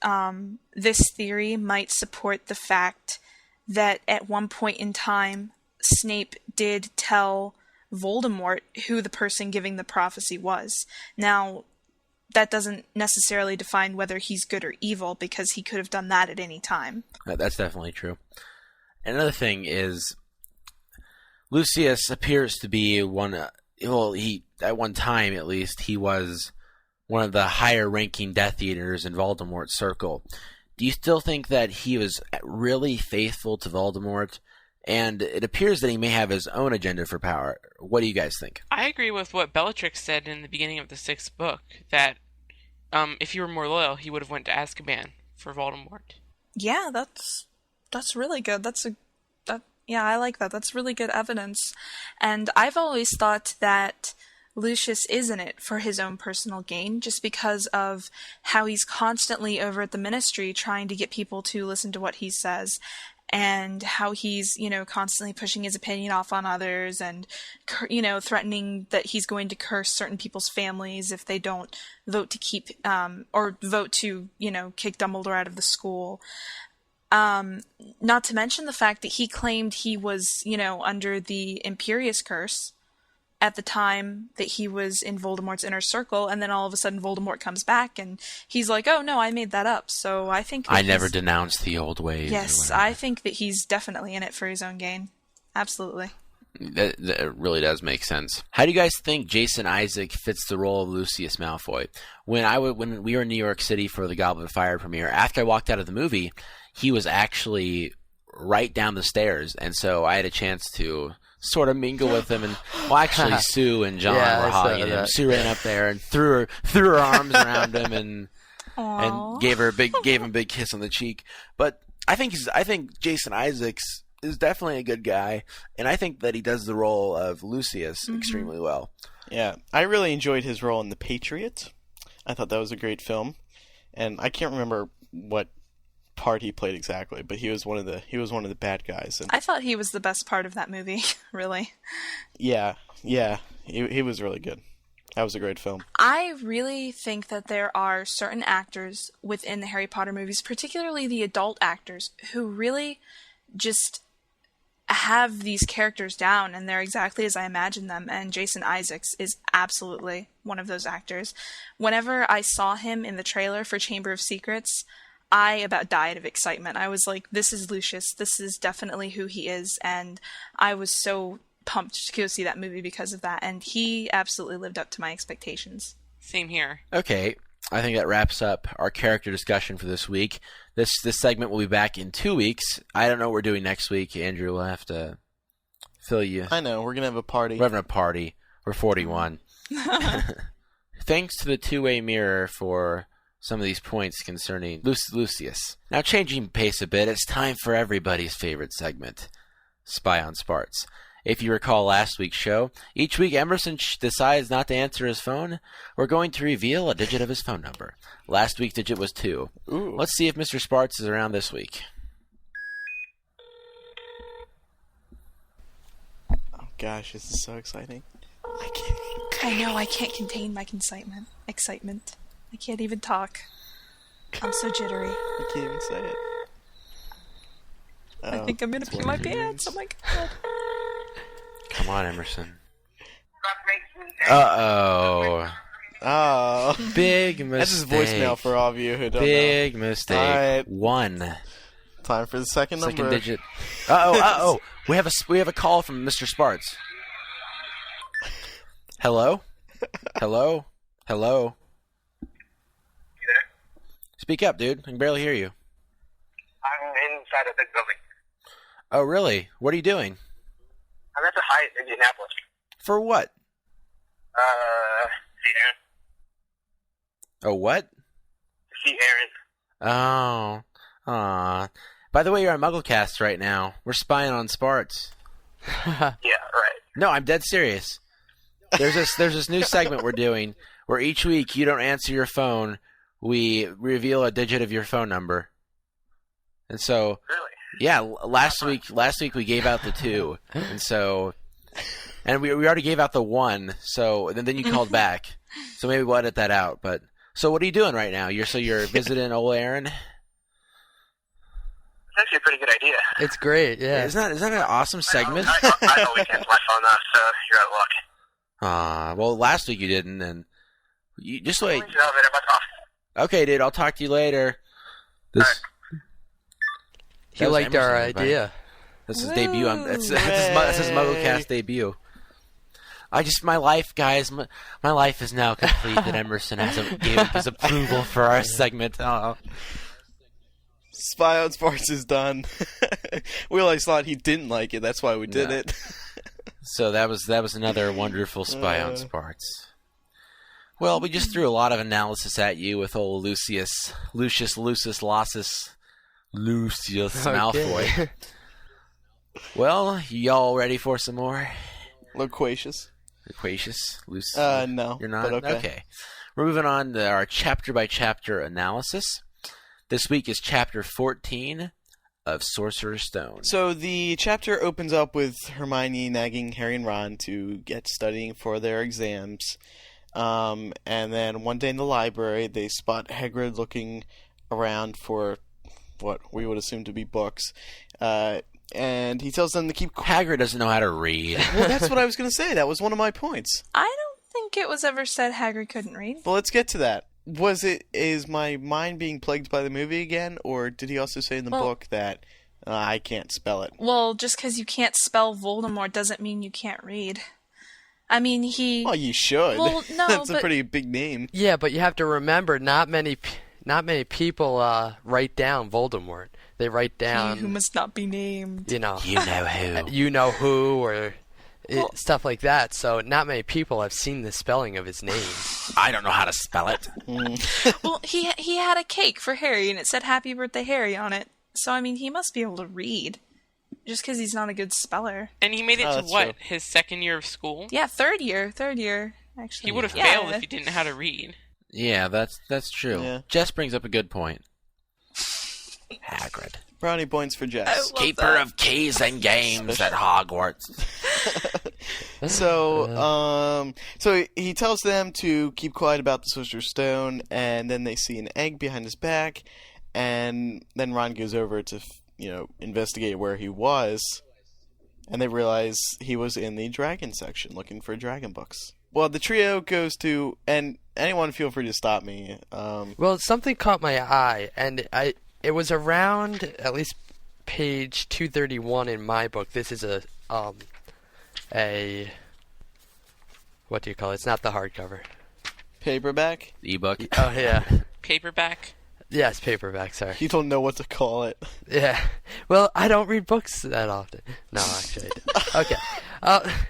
this theory might support the fact that at one point in time, Snape did tell Voldemort who the person giving the prophecy was. Now, that doesn't necessarily define whether he's good or evil because he could have done that at any time. That's definitely true. Another thing is Lucius appears to be at one time at least, he was one of the higher-ranking Death Eaters in Voldemort's circle. Do you still think that he was really faithful to Voldemort? And it appears that he may have his own agenda for power. What do you guys think? I agree with what Bellatrix said in the beginning of the 6th book, that if he were more loyal, he would have went to Azkaban for Voldemort. Yeah, that's really good. Yeah, I like that. That's really good evidence. And I've always thought that Lucius is in it for his own personal gain, just because of how he's constantly over at the ministry trying to get people to listen to what he says. And how he's, constantly pushing his opinion off on others and, threatening that he's going to curse certain people's families if they don't vote to keep, or vote to, kick Dumbledore out of the school. Not to mention the fact that he claimed he was, under the Imperius curse at the time that he was in Voldemort's inner circle, and then all of a sudden Voldemort comes back, and he's like, oh, no, I made that up. So I think I never denounced the old ways. Yes, I think that he's definitely in it for his own gain. Absolutely. That really does make sense. How do you guys think Jason Isaac fits the role of Lucius Malfoy? When we were in New York City for the Goblet of Fire premiere, after I walked out of the movie, he was actually right down the stairs, and so I had a chance to sort of mingle with him, and actually Sue and John were hogging him. Sue ran up there and threw her arms around him and gave him a big kiss on the cheek. But I think Jason Isaacs is definitely a good guy, and I think that he does the role of Lucius extremely well. Yeah, I really enjoyed his role in The Patriot. I thought that was a great film, and I can't remember what part he played exactly, but he was one of the bad guys. And I thought he was the best part of that movie, really. Yeah, he was really good. That was a great film. I really think that there are certain actors within the Harry Potter movies, particularly the adult actors, who really just have these characters down, and they're exactly as I imagine them, and Jason Isaacs is absolutely one of those actors. Whenever I saw him in the trailer for Chamber of Secrets, I about died of excitement. I was like, this is Lucius. This is definitely who he is. And I was so pumped to go see that movie because of that. And he absolutely lived up to my expectations. Same here. Okay. I think that wraps up our character discussion for this week. This segment will be back in 2 weeks. I don't know what we're doing next week. Andrew, we'll have to fill you. I know. We're going to have a party. We're having a party. We're 41. Thanks to the two-way mirror for some of these points concerning Lucius. Now, changing pace a bit, it's time for everybody's favorite segment, Spy on Spartz. If you recall last week's show, each week Emerson decides not to answer his phone. We're going to reveal a digit of his phone number. Last week's digit was 2. Ooh. Let's see if Mr. Spartz is around this week. gosh, this is so exciting. I know, I can't contain my excitement. I can't even talk. I'm so jittery. You can't even say it. I think I'm gonna pee my pants. Oh my god. Come on, Emerson. Uh-oh. Oh. Big mistake. That's his voicemail for all of you who don't know. Big mistake. All right. 1. Time for the second number. Digit. Uh-oh. We have a call from Mr. Spartz. Hello? Hello? Hello? You there? Speak up, dude. I can barely hear you. I'm inside of the building. Oh, really? What are you doing? I'm at the Hyatt in Indianapolis. For what? See Aaron. Oh, what? See Aaron. Oh. Aw. By the way, you're on MuggleCast right now. We're spying on Spartz. Yeah, right. No, I'm dead serious. There's this new segment we're doing where each week you don't answer your phone, we reveal a digit of your phone number. And so, Really? yeah, last week we gave out the 2, and we already gave out the 1. So and then you called back. So maybe we'll edit that out. But so what are you doing right now? You're visiting old Aaron? It's actually a pretty good idea. It's great, yeah. Isn't that an awesome segment? I always answer my phone though, so you're out of luck. Well, last week you didn't, and you just wait. Elevator, about to off. Okay, dude, I'll talk to you later. He liked our idea. This is debut. This is MuggleCast debut. My life, guys, my life is now complete that Emerson hasn't given his approval for our segment. Oh. Spy on Spartz is done. We always thought he didn't like it. That's why we did it. So that was another wonderful Spy on Spartz. Well, we just threw a lot of analysis at you with old Lucius Malfoy. Well, y'all ready for some more? Loquacious. No. You're not? But okay. We're moving on to our chapter-by-chapter analysis. This week is Chapter 14 of Sorcerer's Stone. So the chapter opens up with Hermione nagging Harry and Ron to get studying for their exams. And then one day in the library, they spot Hagrid looking around for what we would assume to be books. And he tells them to keep quiet. Hagrid doesn't know how to read. Well, that's what I was going to say. That was one of my points. I don't think it was ever said Hagrid couldn't read. Well, let's get to that. Is my mind being plagued by the movie again, or did he also say in the book that I can't spell it? Well, just because you can't spell Voldemort doesn't mean you can't read. I mean, Well, you should. Well, no, that's a pretty big name. Yeah, but you have to remember, not many people write down Voldemort. They write down... He who must not be named. You know who. You know who, or... stuff like that, so not many people have seen the spelling of his name. I don't know how to spell it. Well, he had a cake for Harry, and it said Happy Birthday Harry on it. So, I mean, he must be able to read. Just because he's not a good speller. And he made it to what? True. His second year of school? Yeah, third year, actually. He would have failed if he didn't know how to read. Yeah, that's true. Yeah. Jess brings up a good point. Hagrid. Brownie points for Jess. Keeper of keys and games at Hogwarts. So he tells them to keep quiet about the Sorcerer's Stone, and then they see an egg behind his back, and then Ron goes over to, investigate where he was, and they realize he was in the dragon section looking for dragon books. Well, the trio goes to, and anyone feel free to stop me. Well, something caught my eye, and it was around at least page 231 in my book. This is a what do you call it? It's not the hardcover. Paperback? Ebook. Oh, yeah. Paperback? Yes, paperback, sorry. You don't know what to call it. Yeah. Well, I don't read books that often. No, actually I do. Okay.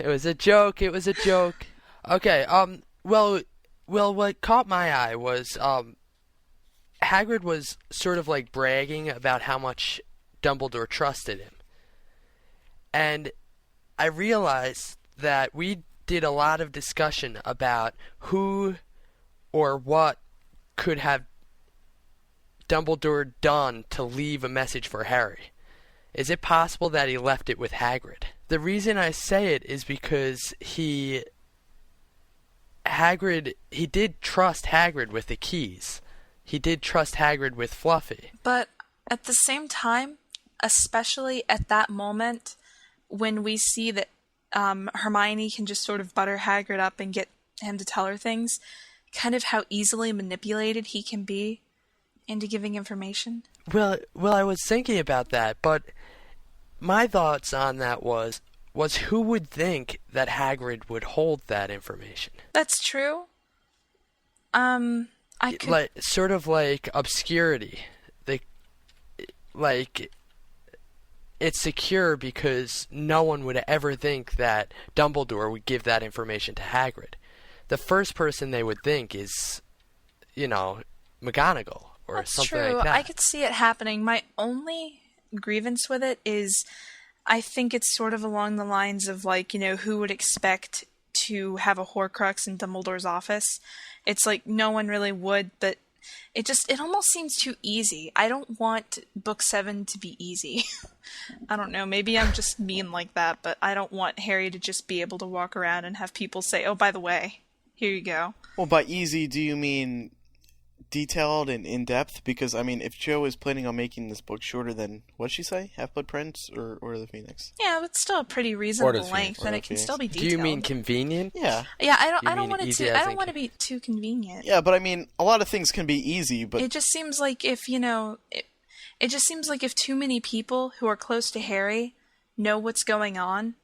It was a joke. Okay, well, what caught my eye was, Hagrid was sort of like bragging about how much Dumbledore trusted him. And I realized that we did a lot of discussion about who or what could have Dumbledore done to leave a message for Harry. Is it possible that he left it with Hagrid? The reason I say it is because he did trust Hagrid with the keys. He did trust Hagrid with Fluffy. But at the same time, especially at that moment when we see that Hermione can just sort of butter Hagrid up and get him to tell her things, kind of how easily manipulated he can be into giving information. Well, I was thinking about that, but my thoughts on that was who would think that Hagrid would hold that information? That's true. I could... Like, sort of like obscurity. It's secure because no one would ever think that Dumbledore would give that information to Hagrid. The first person they would think is, McGonagall or That's something true. like that. I could see it happening. My only grievance with it is I think it's sort of along the lines of who would expect to have a Horcrux in Dumbledore's office. It's like no one really would, but it almost seems too easy. I don't want Book 7 to be easy. I don't know, maybe I'm just mean like that, but I don't want Harry to just be able to walk around and have people say, oh, by the way, here you go. Well, by easy, do you mean detailed and in-depth? Because, if Jo is planning on making this book shorter than, what'd she say? Half-Blood Prince or Order of the Phoenix? Yeah, but still a pretty reasonable length, and it can still be detailed. Do you mean convenient? Yeah. Yeah, I don't want to be too convenient. Yeah, but a lot of things can be easy, but... It just seems like if, it just seems like if too many people who are close to Harry know what's going on,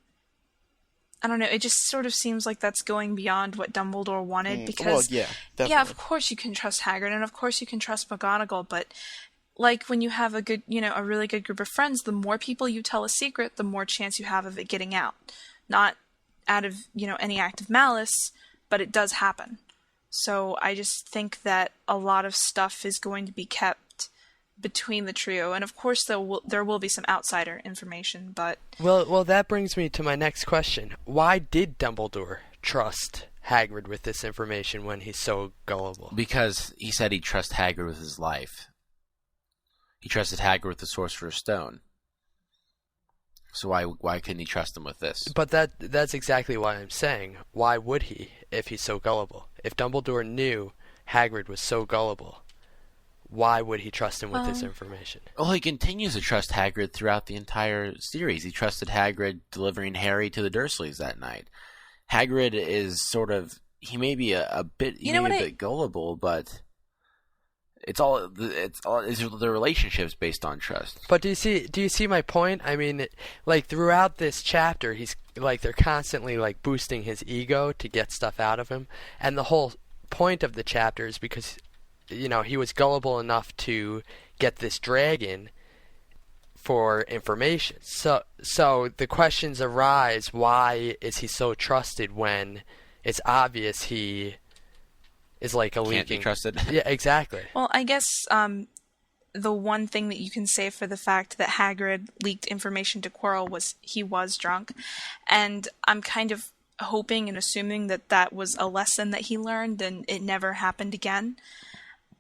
I don't know, it just sort of seems like that's going beyond what Dumbledore wanted, because... Well, yeah, definitely. Yeah, of course you can trust Hagrid, and of course you can trust McGonagall, but when you have a good, a really good group of friends, the more people you tell a secret, the more chance you have of it getting out. Not out of, any act of malice, but it does happen. So I just think that a lot of stuff is going to be kept between the trio, and of course there will be some outsider information, but... Well, that brings me to my next question. Why did Dumbledore trust Hagrid with this information when he's so gullible? Because he said he'd trust Hagrid with his life. He trusted Hagrid with the Sorcerer's Stone. So why couldn't he trust him with this? But that's exactly why I'm saying. Why would he if he's so gullible? If Dumbledore knew Hagrid was so gullible, why would he trust him with this information? Well, he continues to trust Hagrid throughout the entire series. He trusted Hagrid delivering Harry to the Dursleys that night. Hagrid is sort of... He may be a bit gullible, but... It's the relationships based on trust. But do you see my point? Throughout this chapter, he's they're constantly boosting his ego to get stuff out of him, and the whole point of the chapter is because he was gullible enough to get this dragon for information. So the questions arise: why is he so trusted when it's obvious he is a leaking? Can't be trusted. Yeah, exactly. Well, I guess the one thing that you can say for the fact that Hagrid leaked information to Quirrell was he was drunk, and I'm kind of hoping and assuming that was a lesson that he learned and it never happened again.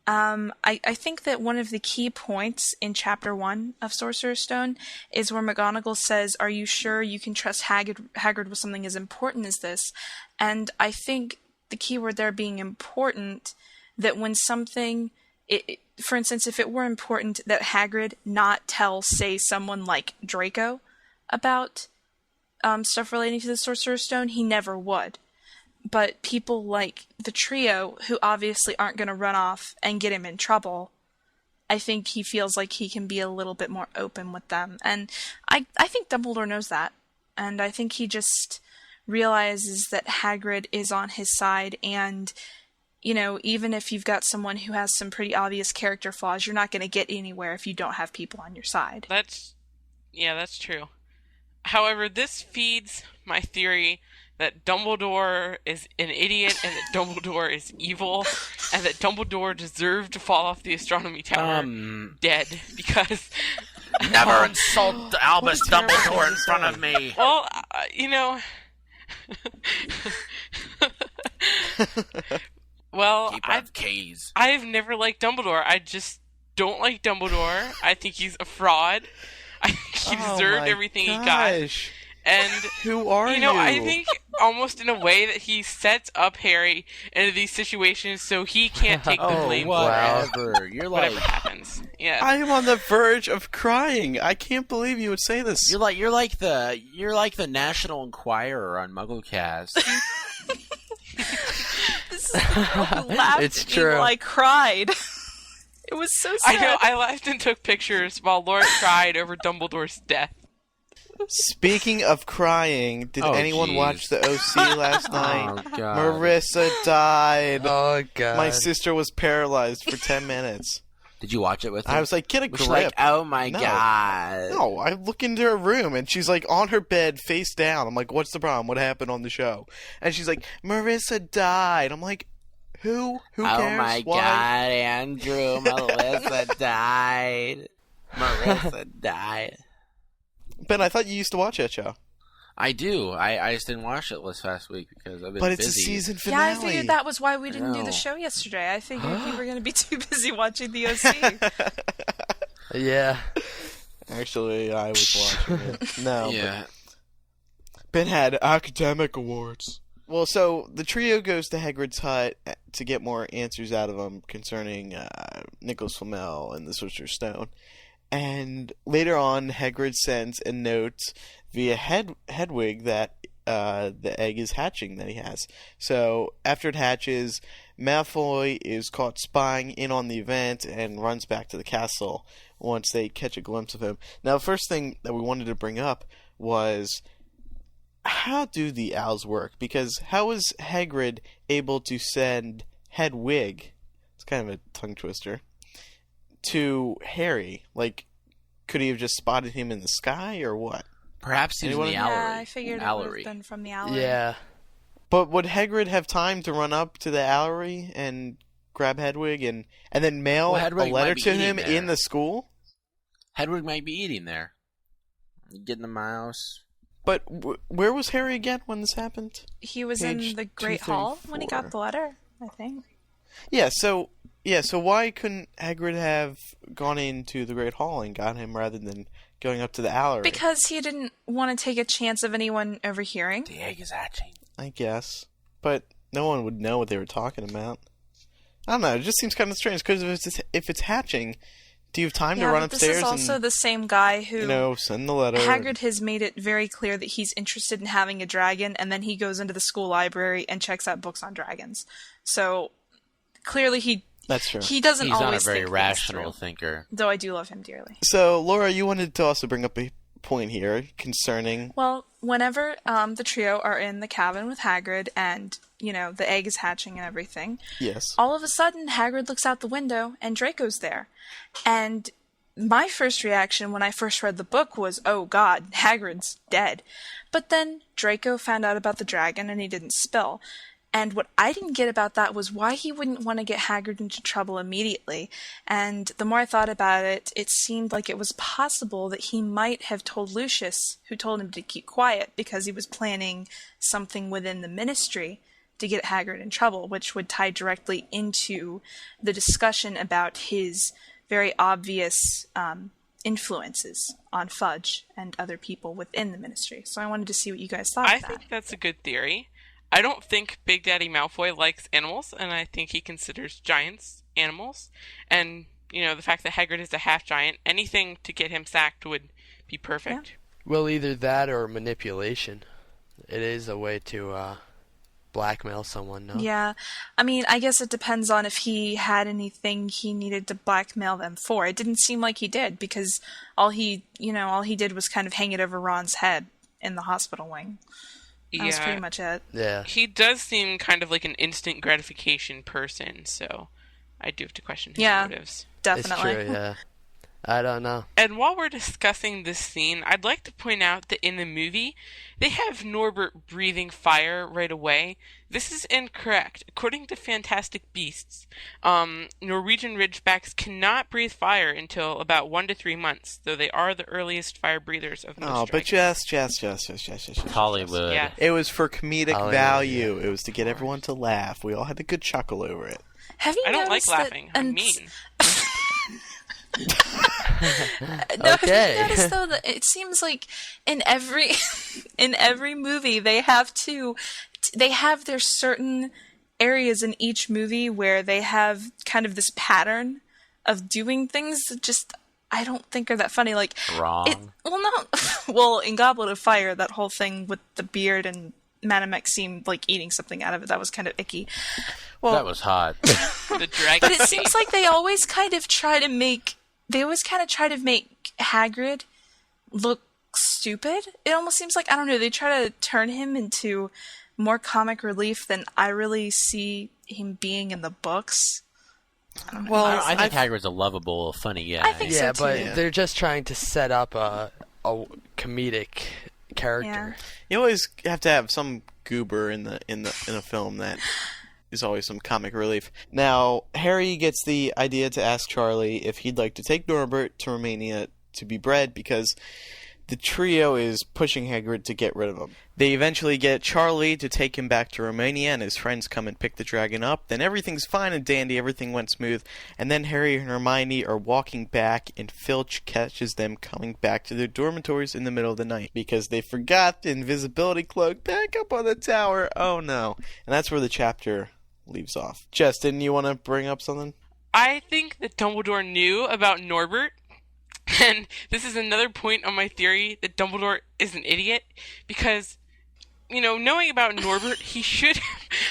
I think that one of the key points in Chapter 1 of Sorcerer's Stone is where McGonagall says, are you sure you can trust Hagrid with something as important as this? And I think the key word there being important, that when something, for instance, if it were important that Hagrid not tell, say, someone like Draco about stuff relating to the Sorcerer's Stone, he never would. But people like the trio, who obviously aren't going to run off and get him in trouble, I think he feels like he can be a little bit more open with them. And I think Dumbledore knows that. And I think he just realizes that Hagrid is on his side. And, even if you've got someone who has some pretty obvious character flaws, you're not going to get anywhere if you don't have people on your side. That's true. However, this feeds my theory that Dumbledore is an idiot and that Dumbledore is evil and that Dumbledore deserved to fall off the astronomy tower dead because... Never insult Albus Dumbledore in front of me. Well, well, I've never liked Dumbledore. I just don't like Dumbledore. I think he's a fraud. I think he deserved everything he got. And Who are you? I think almost in a way that he sets up Harry into these situations so he can't take the blame for whatever. You're like whatever happens. Yeah. I am on the verge of crying. I can't believe you would say this. you're like the National Enquirer on MuggleCast. This is the girl who laughed It's at me true. while I cried. It was so sad. I know, I laughed and took pictures while Laura cried over Dumbledore's death. Speaking of crying, did anyone watch the OC last night? Oh God. Marissa died. Oh God. My sister was paralyzed for 10 minutes. Did you watch it with her? I was like, get a Was she grip. like, oh my No. God. No, I look into her room and she's like on her bed, face down. I'm like, what's the problem? What happened on the show? And she's like, Marissa died. I'm like, who? Who cares? Oh my Why? God, Andrew, Melissa died. Marissa died. Ben, I thought you used to watch that show. I do. I just didn't watch it this past week because I've been But it's busy. a season Yeah, finale. I figured that was why we didn't do know. the show yesterday. I figured you were going to be too busy watching the OC. Yeah. Actually, I was watching it. No. Yeah. But Ben had academic awards. Well, so the trio goes to Hagrid's hut to get more answers out of him concerning Nicholas Flamel and the Sorcerer's Stone. And later on, Hagrid sends a note via Hedwig that the egg is hatching that he has. So after it hatches, Malfoy is caught spying in on the event and runs back to the castle once they catch a glimpse of him. Now, the first thing that we wanted to bring up was, how do the owls work? Because how is Hagrid able to send Hedwig, it's kind of a tongue twister, to Harry? Like, could he have just spotted him in the sky or what? Perhaps he was in the Yeah, Allery. I figured it would Allery. have been from the Allery. Yeah. But would Hagrid have time to run up to the Allery and grab Hedwig and then mail Well, a Hedwig letter might be to eating him there. in the school? Hedwig might be eating there. Getting the mouse. But where was Harry again when this happened? He was Page in the Great Hall when he 234. got the letter, I think. Yeah, so why couldn't Hagrid have gone into the Great Hall and got him rather than going up to the Allery? Because he didn't want to take a chance of anyone overhearing. The egg is hatching. I guess. But no one would know what they were talking about. I don't know, it just seems kind of strange, because if it's hatching, do you have time to run but upstairs this is also and, the same guy who... send the letter? Hagrid has made it very clear that he's interested in having a dragon, and then he goes into the school library and checks out books on dragons. So, clearly That's true. he doesn't He's always not a very think things rational through. thinker. Though I do love him dearly. So, Laura, you wanted to also bring up a point here concerning... Well, whenever the trio are in the cabin with Hagrid and, the egg is hatching and everything, Yes. all of a sudden Hagrid looks out the window and Draco's there. And my first reaction when I first read the book was, oh god, Hagrid's dead. But then Draco found out about the dragon and he didn't spill. And what I didn't get about that was why he wouldn't want to get Hagrid into trouble immediately. And the more I thought about it, it seemed like it was possible that he might have told Lucius, who told him to keep quiet, because he was planning something within the Ministry to get Hagrid in trouble, which would tie directly into the discussion about his very obvious influences on Fudge and other people within the Ministry. So I wanted to see what you guys thought I of that. think that's a good theory. I don't think Big Daddy Malfoy likes animals, and I think he considers giants animals. And, the fact that Hagrid is a half-giant, anything to get him sacked would be perfect. Well, either that or manipulation. It is a way to blackmail someone, no? Yeah. I mean, I guess it depends on if he had anything he needed to blackmail them for. It didn't seem like he did, because all he did was kind of hang it over Ron's head in the hospital wing. That was pretty much it. Yeah. He does seem kind of like an instant gratification person, so I do have to question his motives. Definitely. It's true, yeah. I don't know. And while we're discussing this scene, I'd like to point out that in the movie, they have Norbert breathing fire right away. This is incorrect. According to Fantastic Beasts, Norwegian Ridgebacks cannot breathe fire until about 1 to 3 months, though they are the earliest fire breathers of most Oh, but dragons. Jess. Hollywood. Yeah. It was for comedic Hollywood, value. It was to get everyone to laugh. We all had a good chuckle over it. Have you I don't like noticed that laughing. I'm mean. No, Okay. have you noticed though that it seems like in every movie they have their certain areas in each movie where they have kind of this pattern of doing things that just I don't think are that funny. Like Wrong. Well, in Goblet of Fire, that whole thing with the beard and Madame X seemed like eating something out of it. That was kind of icky. Well, That was hot. The dragon. but it seems like they always kind of try to make Hagrid look stupid. It almost seems like, I don't know, they try to turn him into more comic relief than I really see him being in the books. I don't know. Well, I think Hagrid's a lovable, funny guy. I think Yeah, so, but too. they're just trying to set up a comedic character. Yeah. You always have to have some goober in a film that is always some comic relief. Now, Harry gets the idea to ask Charlie if he'd like to take Norbert to Romania to be bred because the trio is pushing Hagrid to get rid of him. They eventually get Charlie to take him back to Romania, and his friends come and pick the dragon up. Then everything's fine and dandy, everything went smooth, and then Harry and Hermione are walking back, and Filch catches them coming back to their dormitories in the middle of the night, because they forgot the invisibility cloak back up on the tower. Oh no. And that's where the chapter leaves off. Jess, didn't you want to bring up something? I think that Dumbledore knew about Norbert, and this is another point on my theory that Dumbledore is an idiot, because, you know, knowing about Norbert, he should,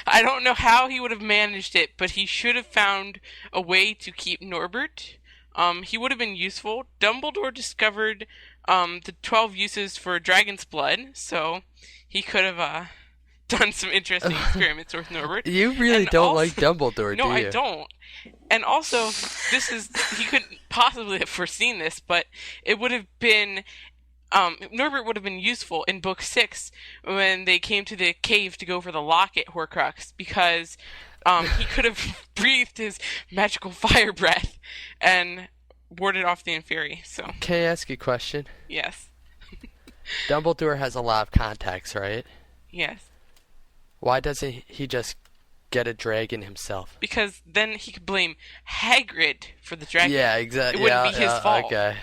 I don't know how he would have managed it, but he should have found a way to keep Norbert. He would have been useful. Dumbledore discovered the 12 uses for dragon's blood, so he could have done some interesting experiments with Norbert. You really And don't also- like Dumbledore, No, do you? I don't. And also, he couldn't possibly have foreseen this, but it would have been, Norbert would have been useful in Book 6 when they came to the cave to go for the locket Horcrux, because he could have breathed his magical fire breath and warded off the Inferi, so, Can I ask you a question? yes. Dumbledore has a lot of contacts, right? Yes. Why doesn't he just get a dragon himself? Because then he could blame Hagrid for the dragon. Yeah, exactly. It wouldn't be his fault. Okay.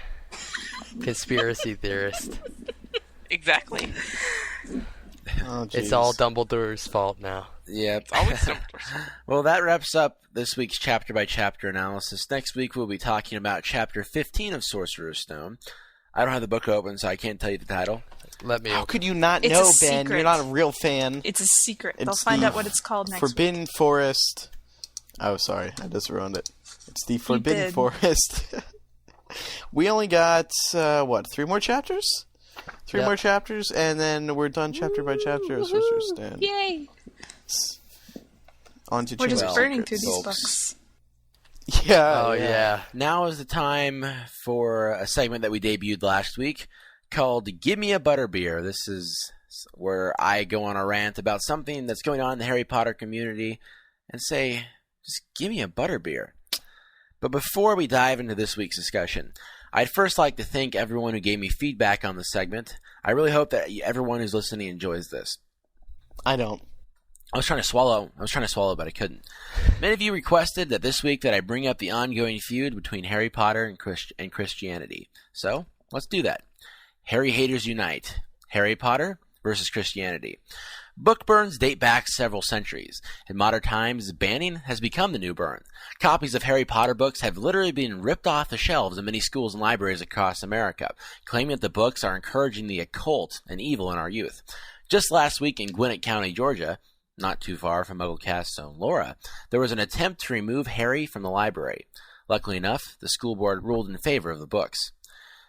Conspiracy theorist. Exactly. Oh, It's all Dumbledore's fault now. Yep. Always Dumbledore's fault. Well, that wraps up this week's chapter-by-chapter analysis. Next week, we'll be talking about Chapter 15 of Sorcerer's Stone. I don't have the book open, so I can't tell you the title. Let me. How could you not It's know, a Ben? secret. You're not a real fan. It's a secret. They'll It's find the out what it's called next week. Forbidden Forest. Oh, sorry. I just ruined it. It's the Forbidden did. Forest. We only got, 3 more chapters? Three Yep. more chapters, and then we're done chapter by chapter of Sorcerer's Stone. Yay! On to We're just Chamber burning Secrets. through these folks. books. Yeah. Oh, yeah. Now is the time for a segment that we debuted last week called Give Me a Butterbeer. This is where I go on a rant about something that's going on in the Harry Potter community and say, just give me a butterbeer. But before we dive into this week's discussion, I'd first like to thank everyone who gave me feedback on the segment. I really hope that everyone who's listening enjoys this. I don't. I was trying to swallow, but I couldn't. Many of you requested that this week that I bring up the ongoing feud between Harry Potter and Christianity. So, let's do that. Harry haters unite. Harry Potter versus Christianity. Book burns date back several centuries. In modern times, banning has become the new burn. Copies of Harry Potter books have literally been ripped off the shelves in many schools and libraries across America, claiming that the books are encouraging the occult and evil in our youth. Just last week in Gwinnett County, Georgia, not too far from MuggleCast's own Laura, there was an attempt to remove Harry from the library. Luckily enough, the school board ruled in favor of the books.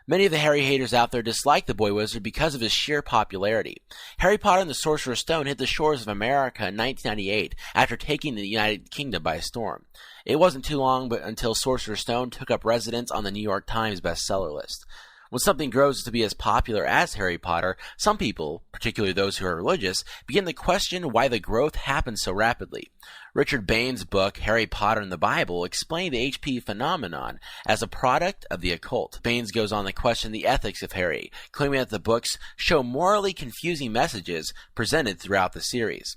Many of the Harry haters out there dislike the boy wizard because of his sheer popularity. Harry Potter and the Sorcerer's Stone hit the shores of America in 1998 after taking the United Kingdom by storm. It wasn't too long until Sorcerer's Stone took up residence on the New York Times bestseller list. When something grows to be as popular as Harry Potter, some people, particularly those who are religious, begin to question why the growth happens so rapidly. Richard Bain's book, Harry Potter and the Bible, explained the HP phenomenon as a product of the occult. Baines goes on to question the ethics of Harry, claiming that the books show morally confusing messages presented throughout the series.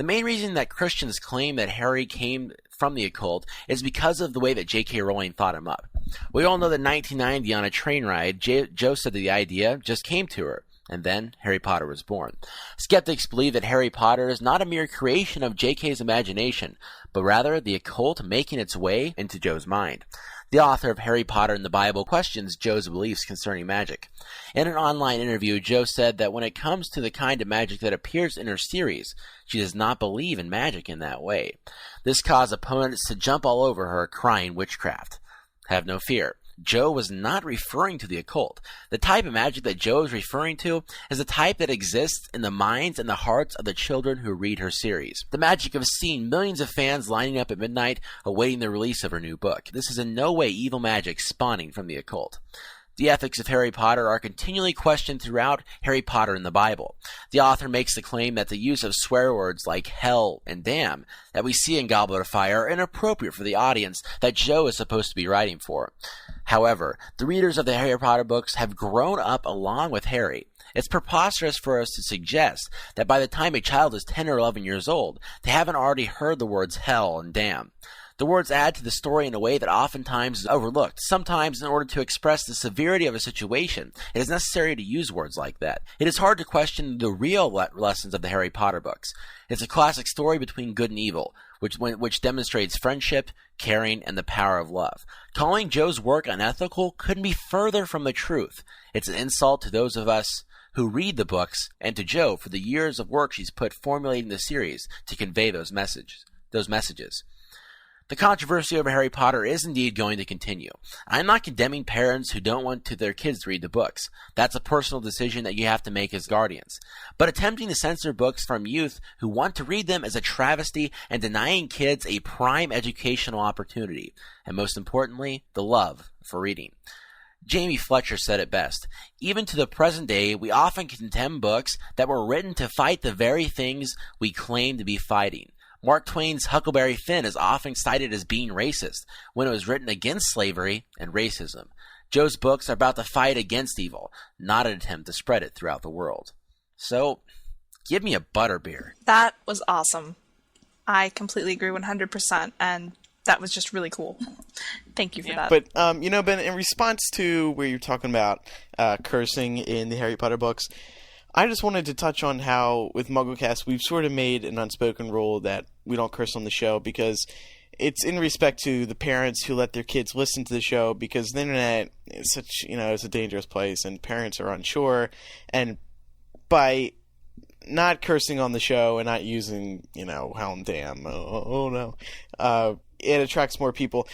The main reason that Christians claim that Harry came from the occult is because of the way that J.K. Rowling thought him up. We all know that in 1990 on a train ride, Jo said the idea just came to her, and then Harry Potter was born. Skeptics believe that Harry Potter is not a mere creation of J.K.'s imagination, but rather the occult making its way into Jo's mind. The author of Harry Potter and the Bible questions Jo's beliefs concerning magic. In an online interview, Jo said that when it comes to the kind of magic that appears in her series, she does not believe in magic in that way. This caused opponents to jump all over her, crying witchcraft. Have no fear. Jo was not referring to the occult. The type of magic that Jo is referring to is the type that exists in the minds and the hearts of the children who read her series. The magic of seeing millions of fans lining up at midnight awaiting the release of her new book. This is in no way evil magic spawning from the occult. The ethics of Harry Potter are continually questioned throughout Harry Potter and the Bible. The author makes the claim that the use of swear words like hell and damn that we see in Goblet of Fire are inappropriate for the audience that Jo is supposed to be writing for. However, the readers of the Harry Potter books have grown up along with Harry. It's preposterous for us to suggest that by the time a child is 10 or 11 years old, they haven't already heard the words hell and damn. The words add to the story in a way that oftentimes is overlooked. Sometimes, in order to express the severity of a situation, it is necessary to use words like that. It is hard to question the real lessons of the Harry Potter books. It's a classic story between good and evil, which demonstrates friendship, caring, and the power of love. Calling Jo's work unethical couldn't be further from the truth. It's an insult to those of us who read the books, and to Jo for the years of work she's put formulating the series to convey those messages. The controversy over Harry Potter is indeed going to continue. I'm not condemning parents who don't want their kids to read the books. That's a personal decision that you have to make as guardians. But attempting to censor books from youth who want to read them is a travesty and denying kids a prime educational opportunity, and most importantly, the love for reading. Jamie Fletcher said it best. Even to the present day, we often condemn books that were written to fight the very things we claim to be fighting. Mark Twain's Huckleberry Finn is often cited as being racist, when it was written against slavery and racism. Jo's books are about the fight against evil, not an attempt to spread it throughout the world. So, give me a butterbeer. That was awesome. I completely agree 100%, and that was just really cool. Thank you for that. But, Ben, in response to where you're talking about cursing in the Harry Potter books, I just wanted to touch on how, with MuggleCast, we've sort of made an unspoken rule that we don't curse on the show because it's in respect to the parents who let their kids listen to the show, because the internet is such, it's a dangerous place and parents are unsure. And by not cursing on the show and not using, hell and damn, it attracts more people.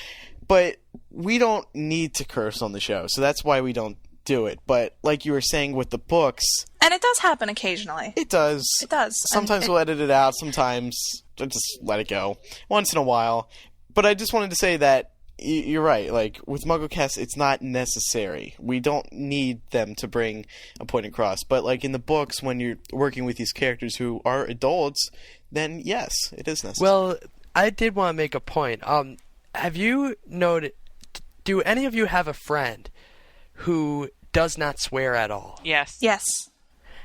But we don't need to curse on the show, so that's why we don't do it. But like you were saying with the books, and it does happen occasionally. It does. Sometimes we'll edit it out. Sometimes we'll just let it go once in a while. But I just wanted to say that you're right. Like with MuggleCast, it's not necessary. We don't need them to bring a point across. But like in the books, when you're working with these characters who are adults, then yes, it is necessary. Well, I did want to make a point. Have you noted? Do any of you have a friend who does not swear at all? Yes. Yes.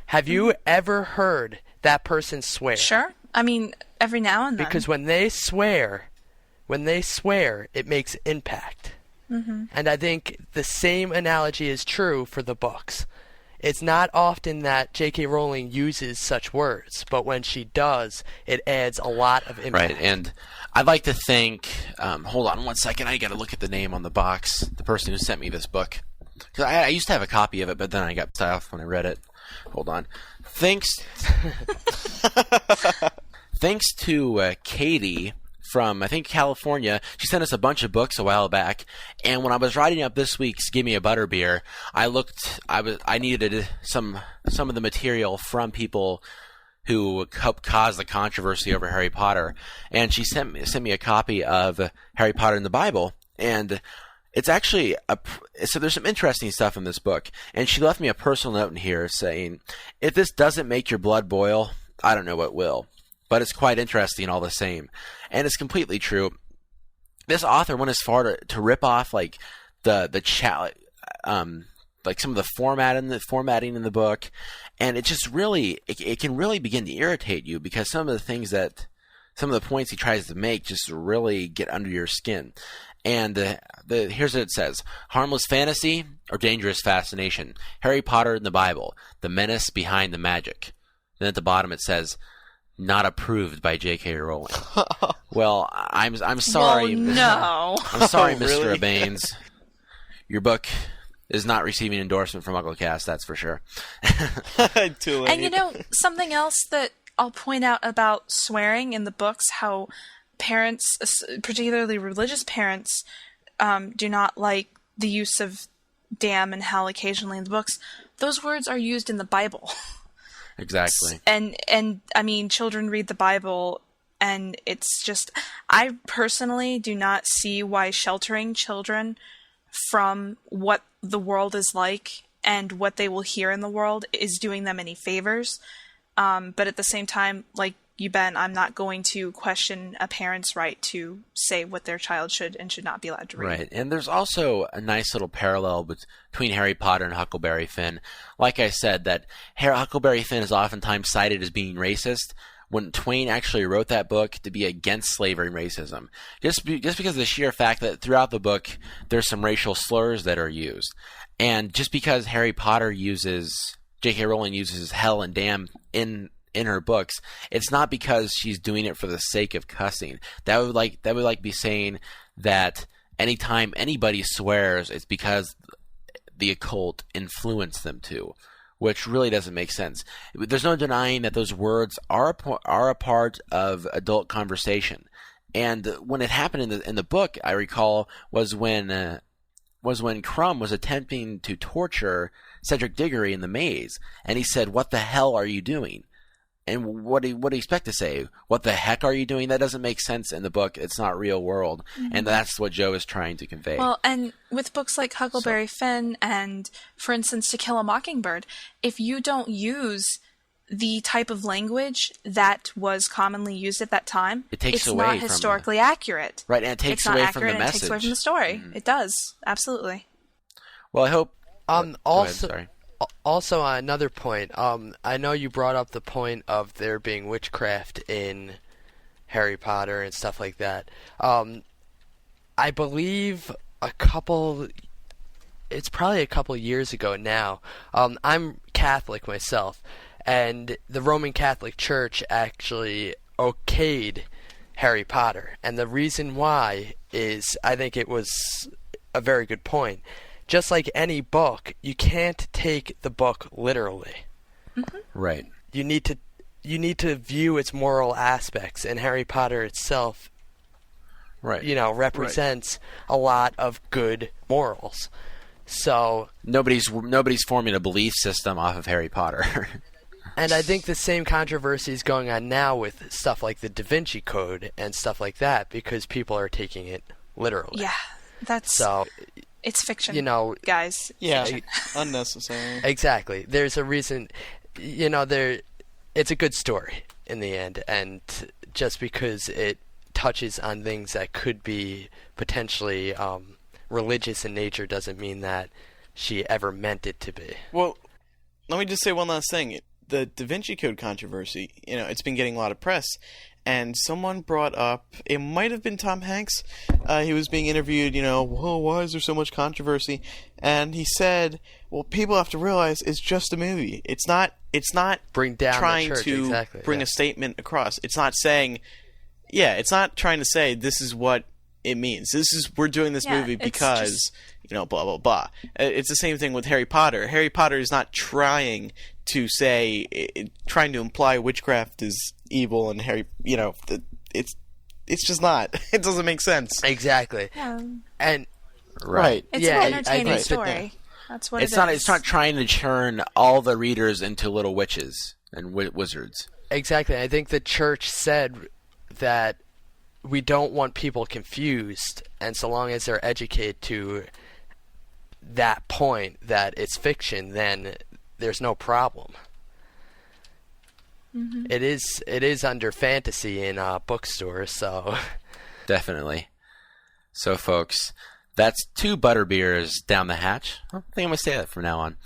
Have you ever heard that person swear? Sure. I mean, every now and then. Because when they swear, it makes impact. Mm-hmm. And I think the same analogy is true for the books. It's not often that J.K. Rowling uses such words, but when she does, it adds a lot of impact. Right, and I'd like to thank, hold on one second, I gotta look at the name on the box, the person who sent me this book. Because I used to have a copy of it, but then I got pissed off when I read it. Hold on. Thanks to Katie from, I think, California. She sent us a bunch of books a while back, and when I was writing up this week's Give Me a Butterbeer, I needed some of the material from people who helped cause the controversy over Harry Potter, and she sent me a copy of Harry Potter and the Bible, and it's actually so there's some interesting stuff in this book, and she left me a personal note in here saying, if this doesn't make your blood boil, I don't know what will. But it's quite interesting all the same. And it's completely true. This author went as far to rip off like the some of the formatting in the book, and it just really it can really begin to irritate you because some of the points he tries to make just really get under your skin. And here's what it says: harmless fantasy or dangerous fascination. Harry Potter and the Bible, the menace behind the magic. Then at the bottom it says, not approved by J.K. Rowling. Well, I'm sorry. Well, no. I'm sorry, Mr. Really? Baines. Your book is not receiving endorsement from MuggleCast, that's for sure. Too late. And you know, something else that I'll point out about swearing in the books, how parents, particularly religious parents, do not like the use of damn and hell occasionally in the books. Those words are used in the Bible. Exactly. And I mean, children read the Bible, and it's just, I personally do not see why sheltering children from what the world is like and what they will hear in the world is doing them any favors. But at the same time, like you, Ben, I'm not going to question a parent's right to say what their child should and should not be allowed to read. Right, and there's also a nice little parallel between Harry Potter and Huckleberry Finn. Like I said, that Huckleberry Finn is oftentimes cited as being racist, when Twain actually wrote that book to be against slavery and racism. Just because of the sheer fact that throughout the book there's some racial slurs that are used. And just because J.K. Rowling uses hell and damn in her books, it's not because she's doing it for the sake of cussing. That would be saying that anytime anybody swears, it's because the occult influenced them to, which really doesn't make sense. There's no denying that those words are a part of adult conversation. And when it happened in the book, I recall, was when Crumb was attempting to torture Cedric Diggory in the maze, and he said, "What the hell are you doing?" And what do you expect to say? What the heck are you doing? That doesn't make sense in the book. It's not real world. Mm-hmm. And that's what Joe is trying to convey. Well, and with books like Huckleberry Finn and, for instance, To Kill a Mockingbird, if you don't use the type of language that was commonly used at that time, it's not historically accurate. Right, and it takes away from the message. It takes away from the story. Mm-hmm. It does. Absolutely. Well, I hope... Also, sorry. Also, on another point, I know you brought up the point of there being witchcraft in Harry Potter and stuff like that. I believe it's probably a couple years ago now. I'm Catholic myself, and the Roman Catholic Church actually okayed Harry Potter. And the reason why is, I think it was a very good point. Just like any book, you can't take the book literally. Mm-hmm. Right. You need to view its moral aspects, and Harry Potter itself, right, represents a lot of good morals. So nobody's forming a belief system off of Harry Potter. And I think the same controversy is going on now with stuff like the Da Vinci Code and stuff like that, because people are taking it literally. Yeah, it's fiction, guys. Yeah, fiction. Unnecessary. Exactly. There's a reason, it's a good story in the end, and just because it touches on things that could be potentially religious in nature doesn't mean that she ever meant it to be. Well, let me just say one last thing. The Da Vinci Code controversy, it's been getting a lot of press. And someone brought up, it might have been Tom Hanks, he was being interviewed, why is there so much controversy? And he said, well, people have to realize it's just a movie. It's not bring down trying the church, to exactly, bring a statement across. It's not saying, it's not trying to say this is what it means. We're doing this movie because, blah, blah, blah. It's the same thing with Harry Potter. Harry Potter is not trying to trying to imply witchcraft is evil, and Harry, it's just not. It doesn't make sense. Exactly. And right. It's an entertaining story. That's what it's not. It's not trying to turn all the readers into little witches and wizards. Exactly. I think the church said that we don't want people confused, and so long as they're educated to that point that it's fiction, then there's no problem. Mm-hmm. It is under fantasy in bookstores, so definitely. So, folks, That's 2 butterbeers down the hatch. I think I'm going to say that from now on.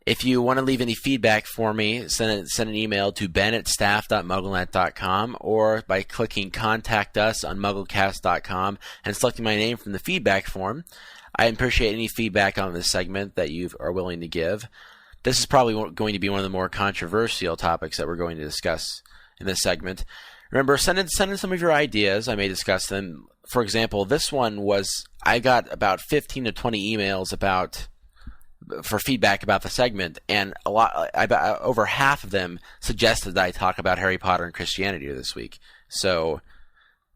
If you want to leave any feedback for me, send an email to ben@staff.mugglenet.com or by clicking Contact Us on MuggleCast.com and selecting my name from the feedback form. I appreciate any feedback on this segment that you are willing to give. This is probably going to be one of the more controversial topics that we're going to discuss in this segment. Remember, send in some of your ideas. I may discuss them. For example, this one I got about 15 to 20 emails for feedback about the segment, and over half of them suggested that I talk about Harry Potter and Christianity this week. So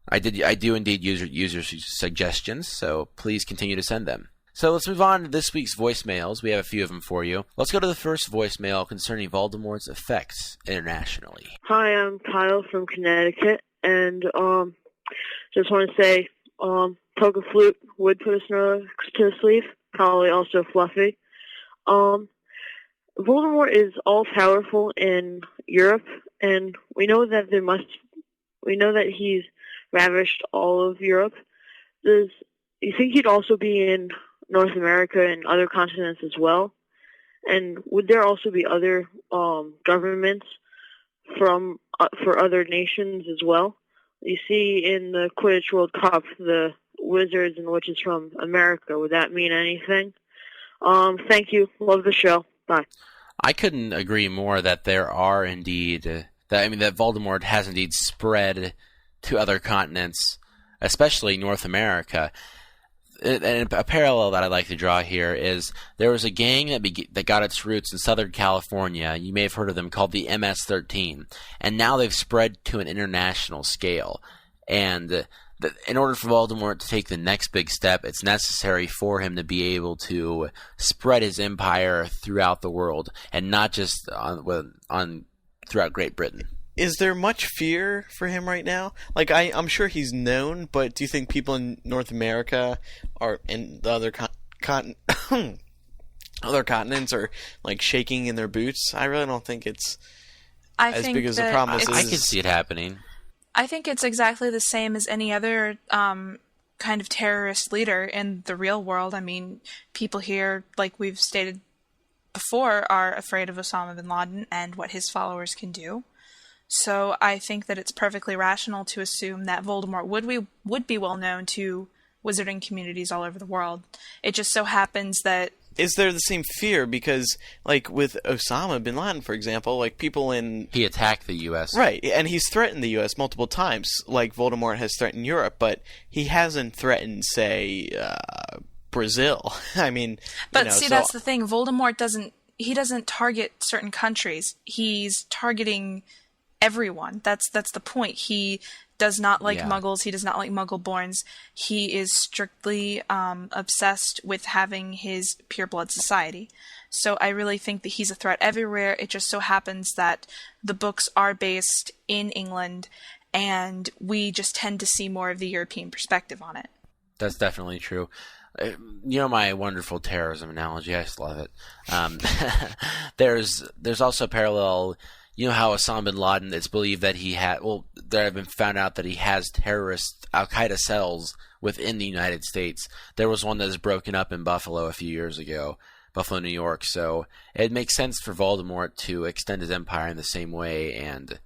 I do indeed use user suggestions, so please continue to send them. So let's move on to this week's voicemails. We have a few of them for you. Let's go to the first voicemail concerning Voldemort's effects internationally. Hi, I'm Kyle from Connecticut, and just want to say Pokeflute would put a Snorlax to sleep, probably also Fluffy. Voldemort is all-powerful in Europe, and we know that he's ravished all of Europe. You think he'd also be in North America and other continents as well? And would there also be other governments for other nations as well? You see in the Quidditch World Cup, the wizards and witches from America. Would that mean anything? Thank you. Love the show. Bye. I couldn't agree more that there are indeed that Voldemort has indeed spread to other continents, especially North America. And a parallel that I'd like to draw here is there was a gang that got its roots in Southern California. You may have heard of them, called the MS-13, and now they've spread to an international scale. And in order for Voldemort to take the next big step, it's necessary for him to be able to spread his empire throughout the world, and not just throughout Great Britain. Is there much fear for him right now? Like, I'm sure he's known, but do you think people in North America or in the other other continents are like shaking in their boots? I really don't think it's as big as the problem is. I can see it happening. I think it's exactly the same as any other kind of terrorist leader in the real world. I mean, people here, like we've stated before, are afraid of Osama bin Laden and what his followers can do. So I think that it's perfectly rational to assume that Voldemort would be well known to wizarding communities all over the world. It just so happens that... Is there the same fear? Because, like, with Osama bin Laden, for example, like, people in... He attacked the U.S. Right, and he's threatened the U.S. multiple times, like Voldemort has threatened Europe, but he hasn't threatened, say, Brazil. I mean... But that's the thing. Voldemort doesn't target certain countries. He's targeting everyone. That's the point. He does not like Muggles. He does not like Muggle-borns. He is strictly obsessed with having his pure blood society. So I really think that he's a threat everywhere. It just so happens that the books are based in England, and we just tend to see more of the European perspective on it. That's definitely true. You know my wonderful terrorism analogy. I just love it. There's also a parallel. You know how Osama bin Laden, it's believed that there have been found out that he has terrorist Al-Qaeda cells within the United States. There was one that was broken up in Buffalo a few years ago, Buffalo, New York. So it makes sense for Voldemort to extend his empire in the same way and,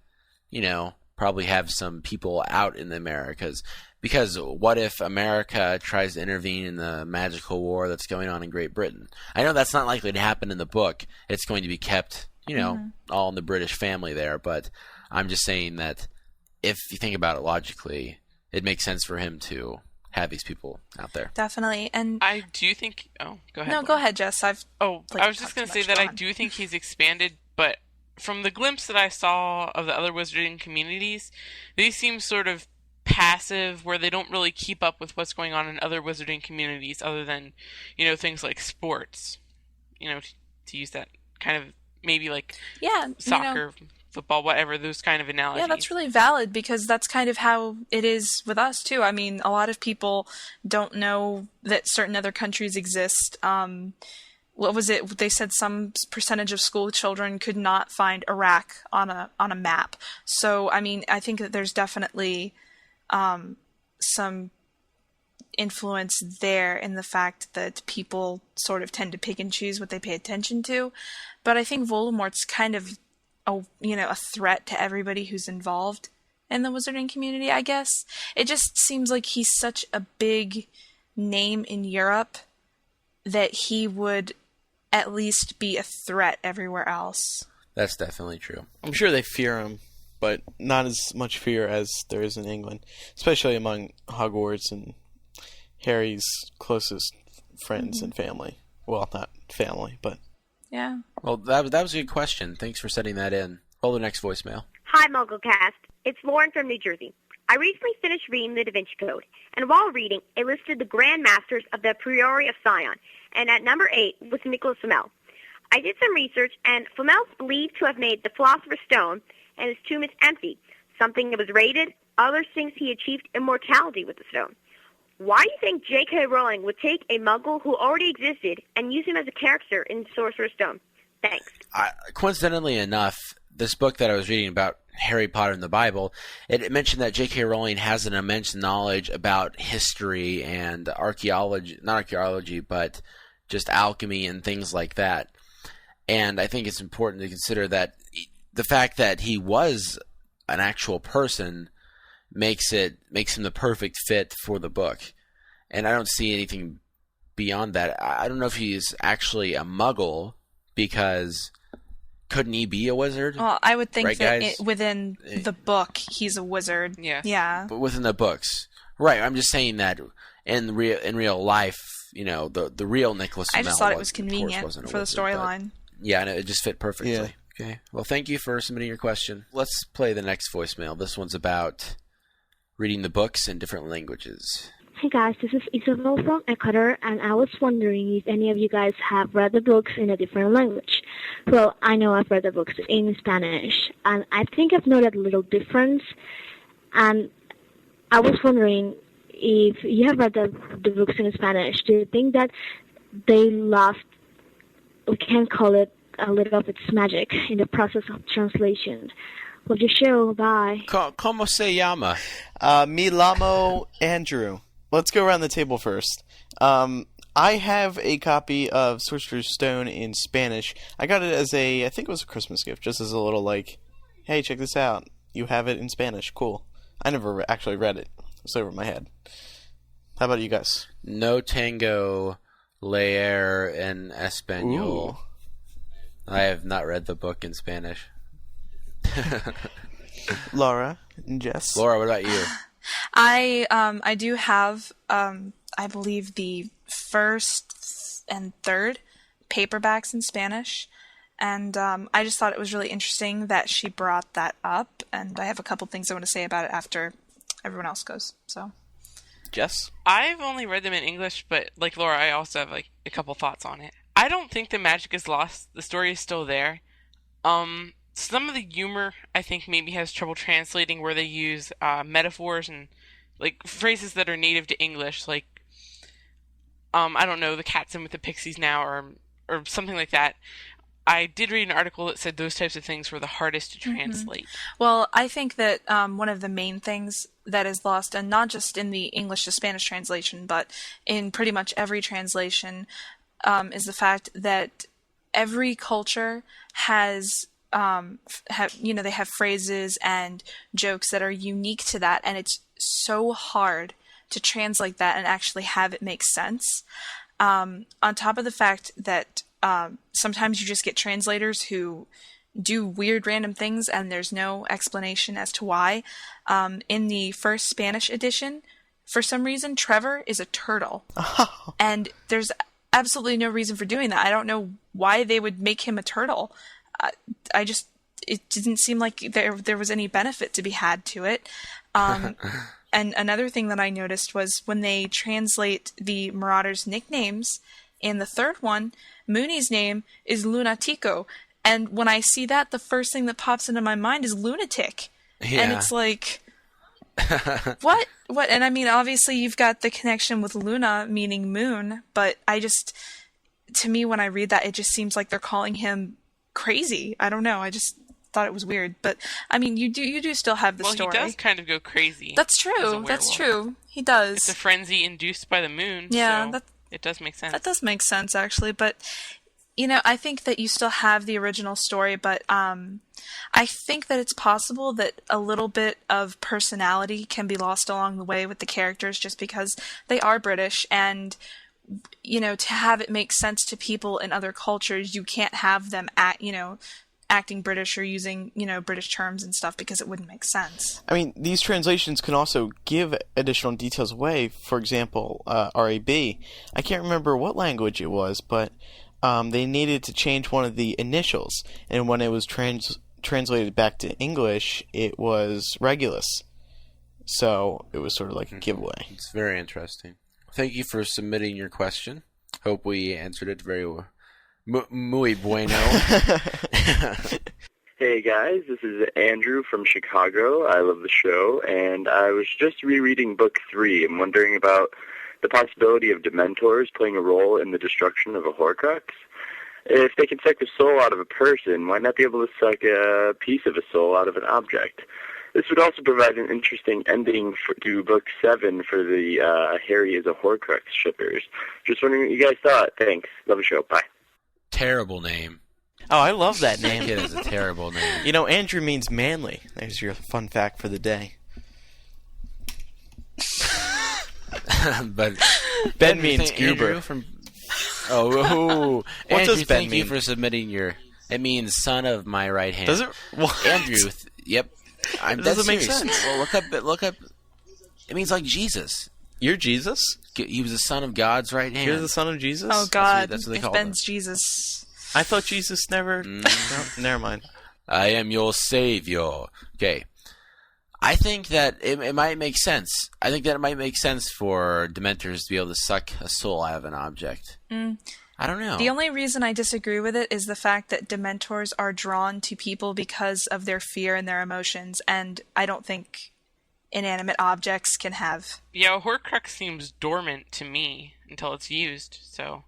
probably have some people out in the Americas. Because what if America tries to intervene in the magical war that's going on in Great Britain? I know that's not likely to happen in the book. It's going to be kept... all in the British family there, but I'm just saying that if you think about it logically, it makes sense for him to have these people out there. Definitely, and I do think... Oh, go ahead. No, Laura. go ahead, Jess. I was just going to say that I do think he's expanded, but from the glimpse that I saw of the other wizarding communities, they seem sort of passive, where they don't really keep up with what's going on in other wizarding communities other than, things like sports, to use that kind of... Maybe like soccer, football, whatever, those kind of analogies. Yeah, that's really valid because that's kind of how it is with us too. I mean, a lot of people don't know that certain other countries exist. What was it? They said some percentage of school children could not find Iraq on a map. So, I mean, I think that there's definitely some influence there in the fact that people sort of tend to pick and choose what they pay attention to. But I think Voldemort's kind of a threat to everybody who's involved in the wizarding community, I guess. It just seems like he's such a big name in Europe that he would at least be a threat everywhere else. That's definitely true. I'm sure they fear him, but not as much fear as there is in England, especially among Hogwarts and Harry's closest friends and family. Well, not family, but... Yeah. Well, that was a good question. Thanks for sending that in. Roll the next voicemail. Hi, MuggleCast. It's Lauren from New Jersey. I recently finished reading the Da Vinci Code, and while reading, it listed the Grand Masters of the Priori of Sion, and at number 8 was Nicholas Flamel. I did some research, and Flamel's believed to have made the Philosopher's Stone, and his tomb is empty, something that was raided. Others think he achieved immortality with the stone. Why do you think J.K. Rowling would take a Muggle who already existed and use him as a character in Sorcerer's Stone? Thanks. Coincidentally enough, this book that I was reading about Harry Potter and the Bible, it mentioned that J.K. Rowling has an immense knowledge about history and archaeology, not archaeology, but just alchemy and things like that. And I think it's important to consider that the fact that he was an actual person makes him the perfect fit for the book. And I don't see anything beyond that. I don't know if he's actually a Muggle, because couldn't he be a wizard? Well, I would think right, that within the book, he's a wizard. Yeah. Yeah. But within the books. Right, I'm just saying that in real life, the real Nicholas Flamel, I just thought it was convenient for the storyline. Yeah, and it just fit perfectly. Yeah. Okay. Well, thank you for submitting your question. Let's play the next voicemail. This one's about reading the books in different languages. Hey guys, this is Isabel from Ecuador, and I was wondering if any of you guys have read the books in a different language. Well, I know I've read the books in Spanish, and I think I've noted a little difference, and I was wondering if you have read the books in Spanish, do you think that they lost, we can call it, a little of its magic in the process of translation? Love your show, bye. ¿Cómo se llama? Me llamo Andrew. Let's go around the table first. I have a copy of Sorcerer's Stone in Spanish. I got it as I think it was a Christmas gift, just as a little hey, check this out. You have it in Spanish. Cool. I never actually read it. It's over my head. How about you guys? No tengo leer en español. Ooh. I have not read the book in Spanish. Laura and Jess. Laura, what about you? I do have I believe the first and third paperbacks in Spanish, and I just thought it was really interesting that she brought that up, and I have a couple things I want to say about it after everyone else goes. So, Jess? I've only read them in English, but like Laura, I also have a couple thoughts on it. I don't think the magic is lost. The story is still there. Some of the humor, I think, maybe has trouble translating, where they use metaphors and phrases that are native to English, I don't know, the cat's in with the pixies now, or something like that. I did read an article that said those types of things were the hardest to translate. Mm-hmm. Well, I think that one of the main things that is lost, and not just in the English to Spanish translation, but in pretty much every translation, is the fact that every culture has they have phrases and jokes that are unique to that, and it's so hard to translate that and actually have it make sense. On top of the fact that sometimes you just get translators who do weird random things and there's no explanation as to why. In the first Spanish edition, for some reason, Trevor is a turtle. Oh. And there's absolutely no reason for doing that. I don't know why they would make him a turtle. It didn't seem like there was any benefit to be had to it. And another thing that I noticed was when they translate the Marauders' nicknames in the third one, Mooney's name is Lunatico. And when I see that, the first thing that pops into my mind is lunatic. Yeah. And it's like, what? What? And I mean, obviously you've got the connection with Luna, meaning moon, but to me, when I read that, it just seems like they're calling him crazy. I don't know. thought it was weird. But I mean, you do still have the story. Well, he does kind of go crazy. That's true. That's true. He does. It's a frenzy induced by the moon. Yeah, so it does make sense. That does make sense, actually. But I think that you still have the original story, but I think that it's possible that a little bit of personality can be lost along the way with the characters, just because they are British, and to have it make sense to people in other cultures, you can't have them acting British or using, British terms and stuff, because it wouldn't make sense. I mean, these translations can also give additional details away. For example, RAB. I can't remember what language it was, but they needed to change one of the initials, and when it was translated back to English, it was Regulus. So it was sort of like a giveaway. It's very interesting. Thank you for submitting your question. Hope we answered it very well. Muy bueno. Hey guys, this is Andrew from Chicago. I love the show, and I was just rereading book 3. I'm wondering about the possibility of Dementors playing a role in the destruction of a Horcrux. If they can suck the soul out of a person, why not be able to suck a piece of a soul out of an object? This would also provide an interesting ending to Book 7 for the Harry is a Horcrux shippers. Just wondering what you guys thought. Thanks. Love the show. Bye. Terrible name. Oh, I love that name. It is a terrible name. Andrew means manly. There's your fun fact for the day. But Ben means goober. What Andrew, does Ben mean? You for submitting your... It means son of my right hand. Does it? What? Andrew, yep. It doesn't make sense. Well, look up. It means like Jesus. You're Jesus? He was the son of God's right hand. You're the son of Jesus? Oh, God. That's what they call Ben's him. Jesus. I thought Jesus never... No, never mind. I am your savior. Okay. I think that it might make sense. I think that it might make sense for Dementors to be able to suck a soul out of an object. I don't know. The only reason I disagree with it is the fact that Dementors are drawn to people because of their fear and their emotions, and I don't think inanimate objects can have... Yeah, Horcrux seems dormant to me until it's used, so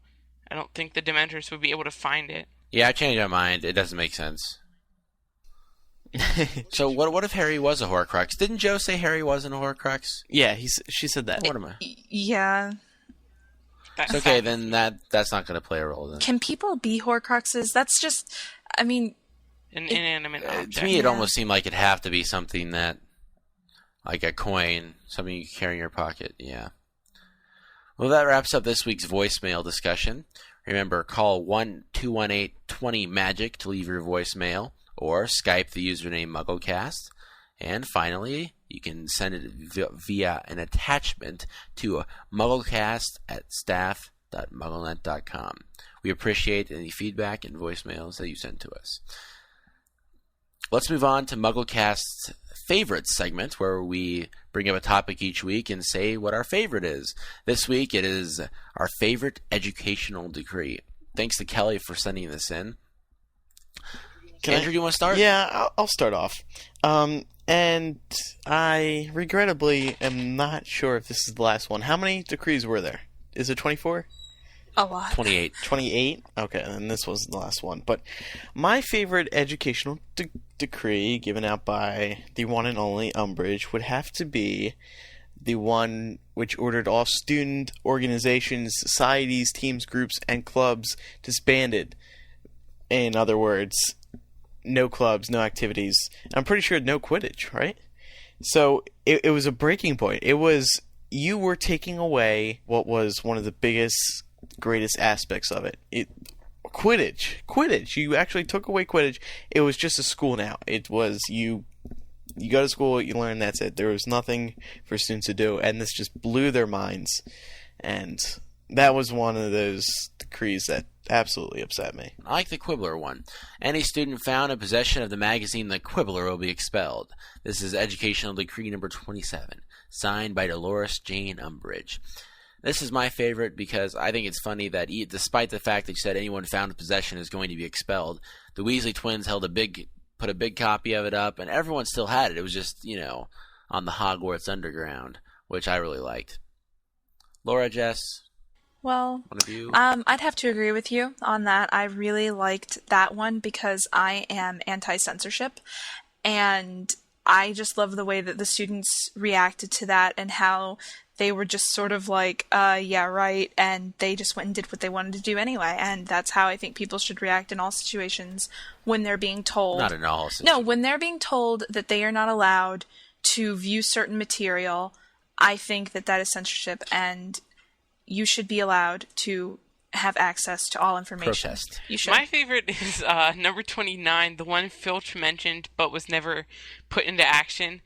I don't think the Dementors would be able to find it. Yeah, I changed my mind. It doesn't make sense. So what if Harry was a Horcrux? Didn't Joe say Harry wasn't a Horcrux? Yeah, she said that. What am I? Yeah. It's okay, then that's not going to play a role then. Can people be Horcruxes? That's just, I mean... An inanimate object. To me, it almost seemed like it'd have to be something that, like a coin, something you carry in your pocket, yeah. Well, that wraps up this week's voicemail discussion. Remember, call 1-218-20-MAGIC to leave your voicemail, or Skype the username MuggleCast. And finally, you can send it via an attachment to MuggleCast@staff.mugglenet.com. We appreciate any feedback and voicemails that you send to us. Let's move on to MuggleCast's favorites segment, where we bring up a topic each week and say what our favorite is. This week, it is our favorite educational decree. Thanks to Kelly for sending this in. Andrew, do you want to start? Yeah, I'll start off. And I regrettably am not sure if this is the last one. How many decrees were there? Is it 24? A lot. 28. 28? Okay, then this was the last one. But my favorite educational decree given out by the one and only Umbridge would have to be the one which ordered all student organizations, societies, teams, groups, and clubs disbanded. In other words, no clubs, no activities. I'm pretty sure no Quidditch, right? So it was a breaking point. It was, you were taking away what was one of the biggest, greatest aspects of it. Quidditch. You actually took away Quidditch. It was just a school now. It was, you go to school, you learn, that's it. There was nothing for students to do, and this just blew their minds. And that was one of those decrees that absolutely upset me. I like the Quibbler one. Any student found in possession of the magazine The Quibbler will be expelled. This is Educational Decree number 27, signed by Dolores Jane Umbridge. This is my favorite because I think it's funny that despite the fact that you said anyone found in possession is going to be expelled, the Weasley twins put a big copy of it up, and everyone still had it. It was just, on the Hogwarts underground, which I really liked. Laura, Jess? Well, One of you? I'd have to agree with you on that. I really liked that one because I am anti-censorship, and I just love the way that the students reacted to that and how they were just sort of like, yeah, right, and they just went and did what they wanted to do anyway, and that's how I think people should react in all situations when they're being told... Not in all situations. No, when they're being told that they are not allowed to view certain material, I think that that is censorship, and you should be allowed to have access to all information. Protest. You should. My favorite is number 29, the one Filch mentioned but was never put into action.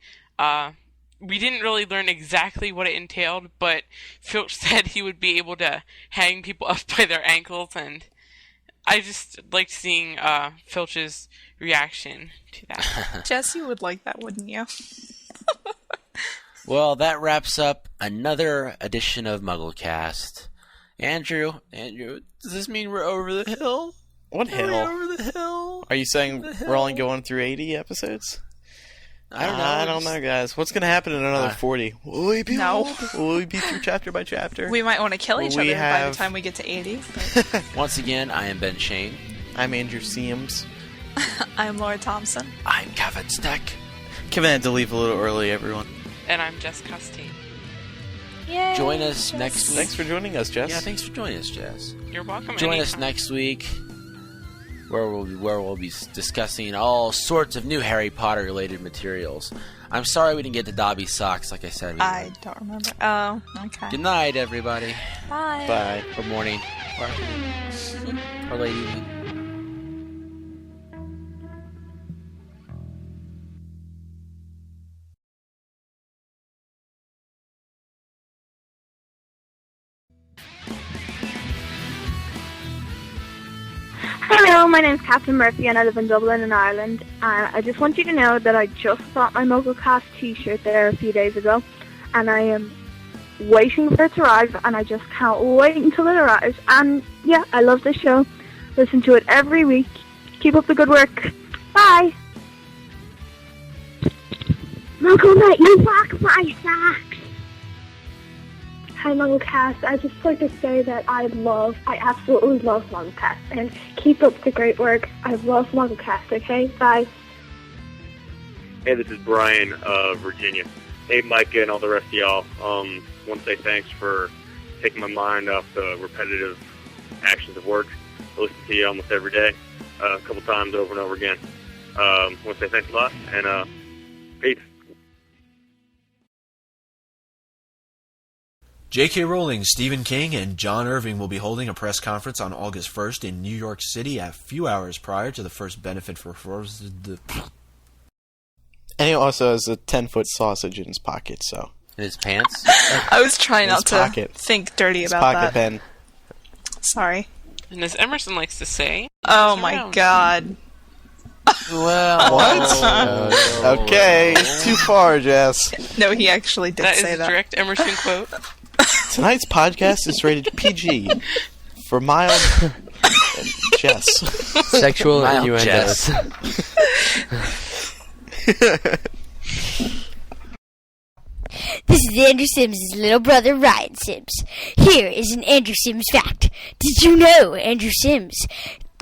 We didn't really learn exactly what it entailed, but Filch said he would be able to hang people up by their ankles, and I just liked seeing Filch's reaction to that. Jess, you would like that, wouldn't you? Well, that wraps up another edition of MuggleCast. Andrew, does this mean we're over the hill? What hill? Over the hill? Are you saying we're only going through 80 episodes? I don't know. I don't know, guys. What's going to happen in another 40? Will we be Will we be through chapter by chapter? We might want to kill each other by the time we get to 80. But... Once again, I am Ben Shane. I'm Andrew Seams. I'm Laura Thompson. I'm Kevin Steck. Kevin had to leave a little early, everyone. And I'm Jess Costain. Yay, Join us next week. Thanks for joining us, Jess. Yeah, thanks for joining us, Jess. You're welcome. Join us anytime. next week, where we'll be discussing all sorts of new Harry Potter related materials. I'm sorry we didn't get to Dobby's socks, like I said. I don't remember. Oh, okay. Good night, everybody. Bye. Bye. Or morning. Or afternoon. Or late evening. Hello, my name's Captain Murphy and I live in Dublin in Ireland. I just want you to know that I just bought my MuggleCast t-shirt there a few days ago, and I am waiting for it to arrive, and I just can't wait until it arrives. And yeah, I love the show. Listen to it every week. Keep up the good work. Bye. MuggleNet, you rock my socks. Hi, MuggleCast. I just like to say that I absolutely love MuggleCast, and keep up the great work. I love MuggleCast, okay? Bye. Hey, this is Brian of Virginia. Hey, Micah and all the rest of y'all. Want to say thanks for taking my mind off the repetitive actions of work. I listen to you almost every day, a couple times over and over again. Want to say thanks a lot, and peace. J.K. Rowling, Stephen King, and John Irving will be holding a press conference on August 1st in New York City a few hours prior to the first benefit for... And he also has a 10-foot sausage in his pocket, so... In his pants? I was trying not to think dirty his about pocket that. pen. Sorry. And as Emerson likes to say... Oh my god. Well... What? Okay, too far, Jess. No, he actually did That say is a that. direct Emerson quote. Tonight's podcast is rated PG for mild Jess. Sexual Mild innuendos. This is Andrew Sims' little brother, Ryan Sims. Here is an Andrew Sims fact. Did you know Andrew Sims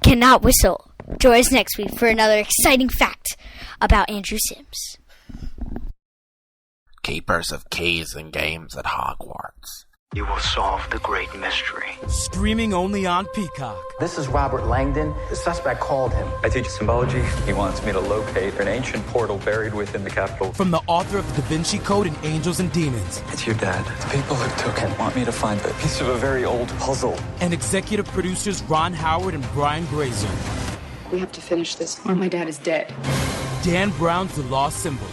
cannot whistle? Join us next week for another exciting fact about Andrew Sims. Keepers of keys and games at Hogwarts. You will solve the great mystery. Streaming only on Peacock. This is Robert Langdon. The suspect called him. I teach symbology. He wants me to locate an ancient portal buried within the capital. From the author of the Da Vinci Code and Angels and Demons. It's your dad. The people who took him want me to find a piece of a very old puzzle. And executive producers Ron Howard and Brian Grazer. We have to finish this, or my dad is dead. Dan Brown's The Lost Symbol.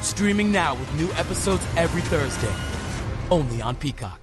Streaming now with new episodes every Thursday. Only on Peacock.